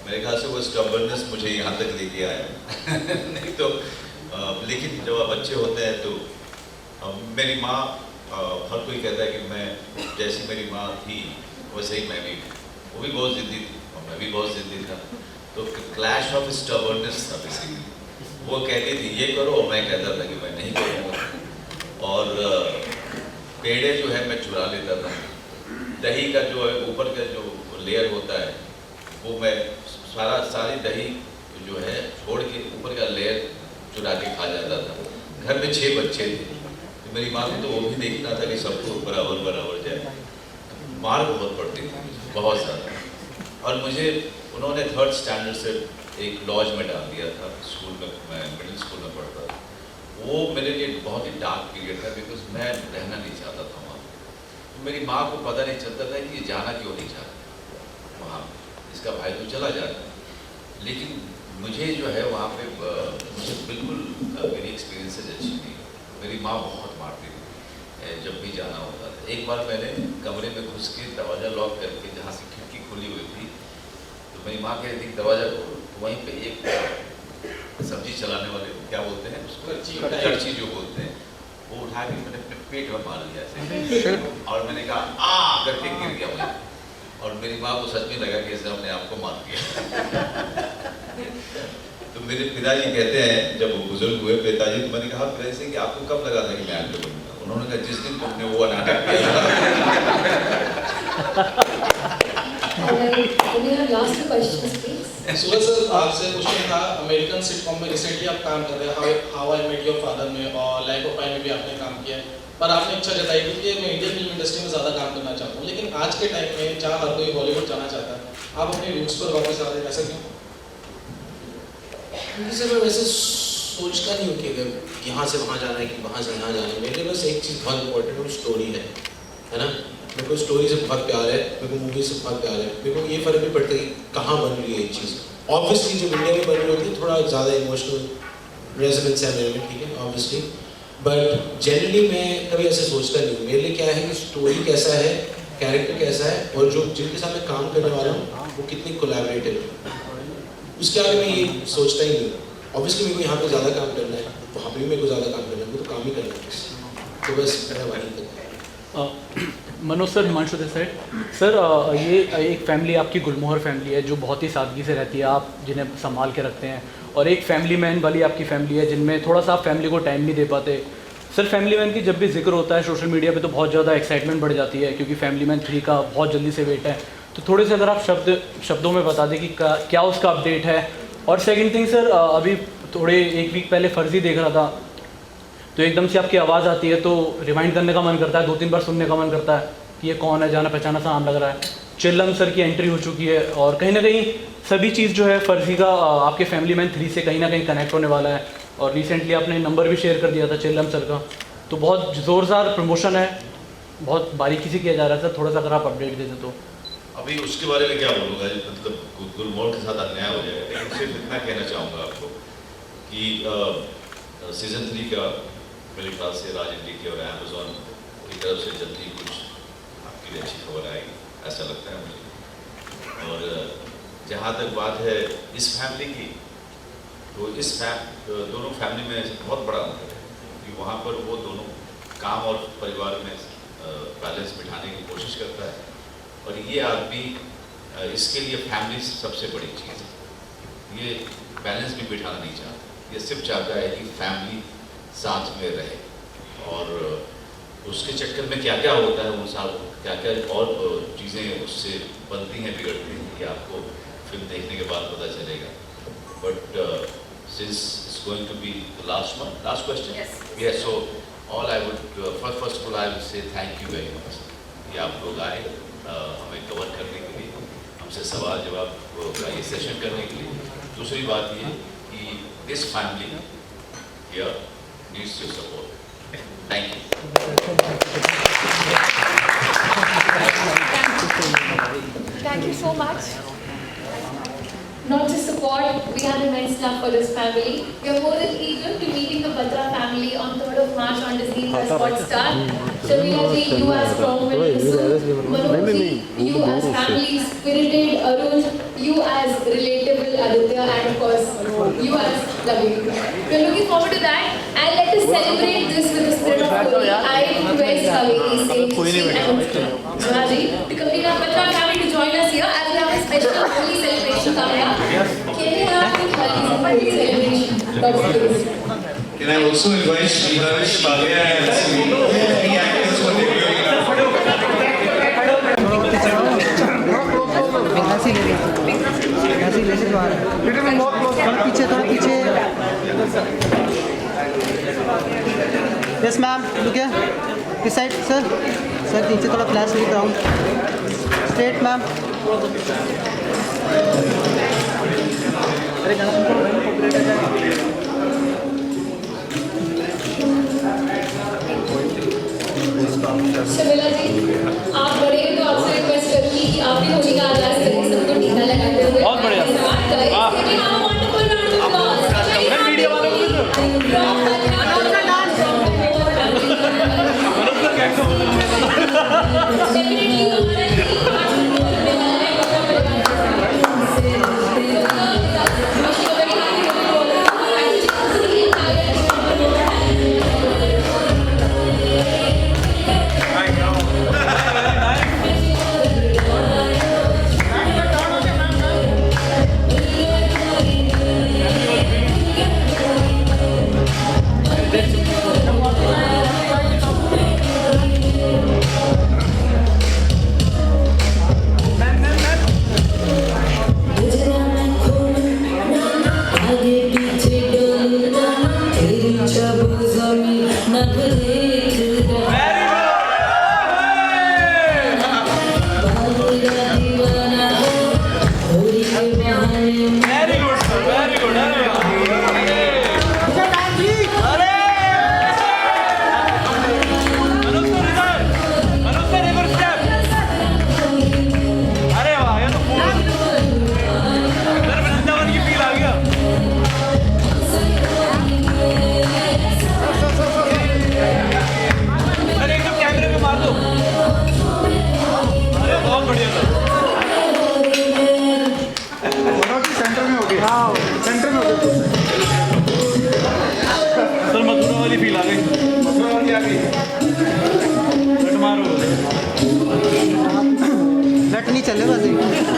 मेरे ख्याल से वो स्टबर्ननेस मुझे यहाँ तक लेके आया. नहीं तो लेकिन जब आप बच्चे होते हैं तो मेरी माँ, हर कोई कहता है कि मैं जैसी मेरी माँ थी वैसे ही मैं भी, वो भी बहुत जिद्दी थी और मैं भी बहुत जिद्दी था. तो क्लैश ऑफ स्टबर्ननेस था बेसिकली. वो कहती थी ये करो और मैं कहता था कि मैं नहीं करूँगा. और पेड़े जो है मैं चुरा लेता था. दही का जो है ऊपर का जो लेयर होता है वो मैं सारी दही जो है छोड़ के ऊपर का में 6 बच्चे थे, तो मेरी माँ को तो वो भी देखना था कि सबको बराबर बराबर जाए। मार बहुत पड़ती थी, बहुत ज़्यादा। और मुझे उन्होंने 3rd स्टैंडर्ड से एक लॉज में डाल दिया था स्कूल में, मैं मिडिल स्कूल में पढ़ता था। वो मेरे लिए बहुत ही डार्क पीरियड था, बिकॉज मैं रहना नहीं चाहता था वहाँ। तो मेरी माँ को पता नहीं चलता था कि ये जाना क्यों नहीं चाहता वहाँ, इसका भाई तो चला जाता। लेकिन मुझे जो है वहाँ पे मुझे बिल्कुल मेरी एक्सपीरियंसेस अच्छी नहीं। मेरी माँ बहुत मारती थी जब भी जाना होता था। एक बार मैंने कमरे में घुस के दरवाज़ा लॉक करके, जहाँ से खिड़की खुली हुई थी, तो मेरी माँ कहती थी दरवाज़ा खोलो, तो वहीं पे एक सब्जी चलाने वाले क्या बोलते हैं उसको, करची जो बोलते हैं, वो उठा के मैंने अपने पेट में मार लिया ऐसे, और मैंने कहा आ करके गिर गया मैं। और मेरी माँ को सच में लगा कि इसने अपने आप को मार दिया। तो मेरे पिताजी कहते हैं, जब वो बुजुर्ग हुए पिताजी, तो मैंने कहा पिताजी से कि आपको कब लगा था कि मैं एक्टर बनूंगा? उन्होंने कहा जिस दिन तुमने वो नाटक किया था। Last question please. Suraj sir, आपसे क्वेश्चन था, अमेरिकन सिटकॉम में रिसेंटली आप काम कर रहे हैं, how I met your father में, और लाइफ ऑफ पाई में भी आपने काम किया है, पर आपने इच्छा जताई थी कि मैं इंडियन फिल्म इंडस्ट्री में ज़्यादा काम करना चाहता हूँ। लेकिन आज के टाइम में जहाँ हर कोई बॉलीवुड जाना चाहता है, आप अपने रूट्स पर वापस आ रहे हैं, ऐसा क्यों? क्योंकि सर मैं वैसे सोचता नहीं हूँ कि अगर यहाँ से वहाँ जाना है कि वहाँ से यहाँ जाना है। मेरे लिए बस एक चीज़ बहुत इंपॉर्टेंट है, वो स्टोरी है ना। मेरे को स्टोरी से बहुत प्यार है, मेरे को मूवी से बहुत प्यार है। मेरे को ये फ़र्क नहीं पड़ता कि कहाँ बन रही है एक चीज़। ऑब्वियसली जो इंडिया में बन रही होती है थोड़ा ज़्यादा इमोशनल रेजोनेंस है मेरे में, ठीक है, ऑब्वियसली। बट जनरली मैं कभी ऐसे सोचता नहीं हूँ। मेरे लिए क्या है कि स्टोरी कैसा है, कैरेक्टर कैसा है, और जो जिनके साथ मैं काम करने वाला हूँ वो कितनी कोलैबोरेटिव है, उसके आगे मैं ये सोचता ही नहीं। ऑब्वियसली मेरे को यहाँ पे ज़्यादा काम करना है, वहाँ पे भी मेरे को ज़्यादा काम करना है, मेरे को काम ही करना है, तो बस मेरा वहीं तक है। Manoj sir, Himanshu this side. Sir ये एक फैमिली आपकी गुलमोहर फैमिली है जो बहुत ही सादगी से रहती है, आप जिन्हें संभाल के रखते हैं, और एक फैमिली मैन वाली आपकी फैमिली है जिनमें थोड़ा सा आप फैमिली को टाइम नहीं दे पाते। सर फैमिली मैन की जब भी जिक्र होता है सोशल मीडिया पे तो बहुत ज़्यादा एक्साइटमेंट बढ़ जाती है, क्योंकि फैमिली मैन 3 का बहुत जल्दी से वेट है। तो थोड़े से अगर आप शब्दों में बता दें कि क्या उसका अपडेट है। और सेकंड थिंग सर, अभी थोड़े 1 वीक पहले फर्जी देख रहा था, तो एकदम से आपकी आवाज़ आती है तो रिवाइंड करने का मन करता है, 2-3 बार सुनने का मन करता है कि ये कौन है, जाना पहचाना सा नाम लग रहा है। चिल्लम सर की एंट्री हो चुकी है, और कहीं ना कहीं सभी चीज़ जो है फर्जी का आपके फैमिली मैन 3 से कहीं ना कहीं कनेक्ट होने वाला है। और रिसेंटली आपने नंबर भी शेयर कर दिया था चिल्लम सर का, तो बहुत ज़ोरदार प्रमोशन है, बहुत बारीकी से किया जा रहा है सर, थोड़ा सा अगर आप अपडेट दे दें तो। अभी उसके बारे में क्या बोलूँगा, मतलब गुलमोहर के साथ अन्याय हो जाएगा, लेकिन सिर्फ इतना कहना चाहूँगा आपको कि सीज़न 3 का मेरे ख्याल से राज इंडिया और अमेज़ॉन की तरफ से जल्दी कुछ आपके लिए अच्छी खबर आएगी, ऐसा लगता है मुझे। और जहाँ तक बात है इस फैमिली की, तो दोनों फैमिली में बहुत बड़ा अंतर है, क्योंकि वहाँ पर वो दोनों काम और परिवार में बैलेंस बिठाने की कोशिश करता है, और ये आदमी इसके लिए फैमिली सबसे बड़ी चीज़ है। ये बैलेंस भी बिठाना नहीं चाहता, ये सिर्फ चाहता है कि फैमिली साथ में रहे। और उसके चक्कर में क्या क्या होता है, वो साथ क्या क्या और चीज़ें उससे बनती हैं, बिगड़ती हैं, कि आपको फिल्म देखने के बाद पता चलेगा। But since it's going to be the last question, yes, so all I would first of all I would say thank you very much कि आप लोग आए हमें कवर करने के लिए, हमसे सवाल जवाब का ये सेशन करने के लिए। दूसरी बात ये कि this family here needs your support. Thank you. Thank you so much. Not just support, we have immense love for this family. We are more than eager to meeting the Batra family on 3rd of March on Disney Plus Hotstar. Shamila ji, you as strong-willed, Manoj ji, you as family-spirited, Arun, you as relatable Aditya, and of course, you as loving. We are looking forward to that, and let us celebrate this with the spirit of Holi. I request Kaveri, Sri and Jonaji to complete our Batra family to join us here as we have a special Holi celebration coming up. Can we have the Holi celebration? Can I also invite Shrihash, Bhavya and any actors who are debuting? पीछे थोड़ा पीछे Yes, ma'am. Look here. This side, sir. Sir, नीचे थोड़ा flash लिख रहा हूँ. Straight, ma'am. अरे गाना सुन पॉपुलेट है. शमिला जी, आप बड़े हैं तो आपसे रिक्वेस्ट करूँगी कि आप भी होली का आगाज करें, सबको टीका लगाते हुए. बहुत बढ़िया. वीडियो वालों को नहीं चले बस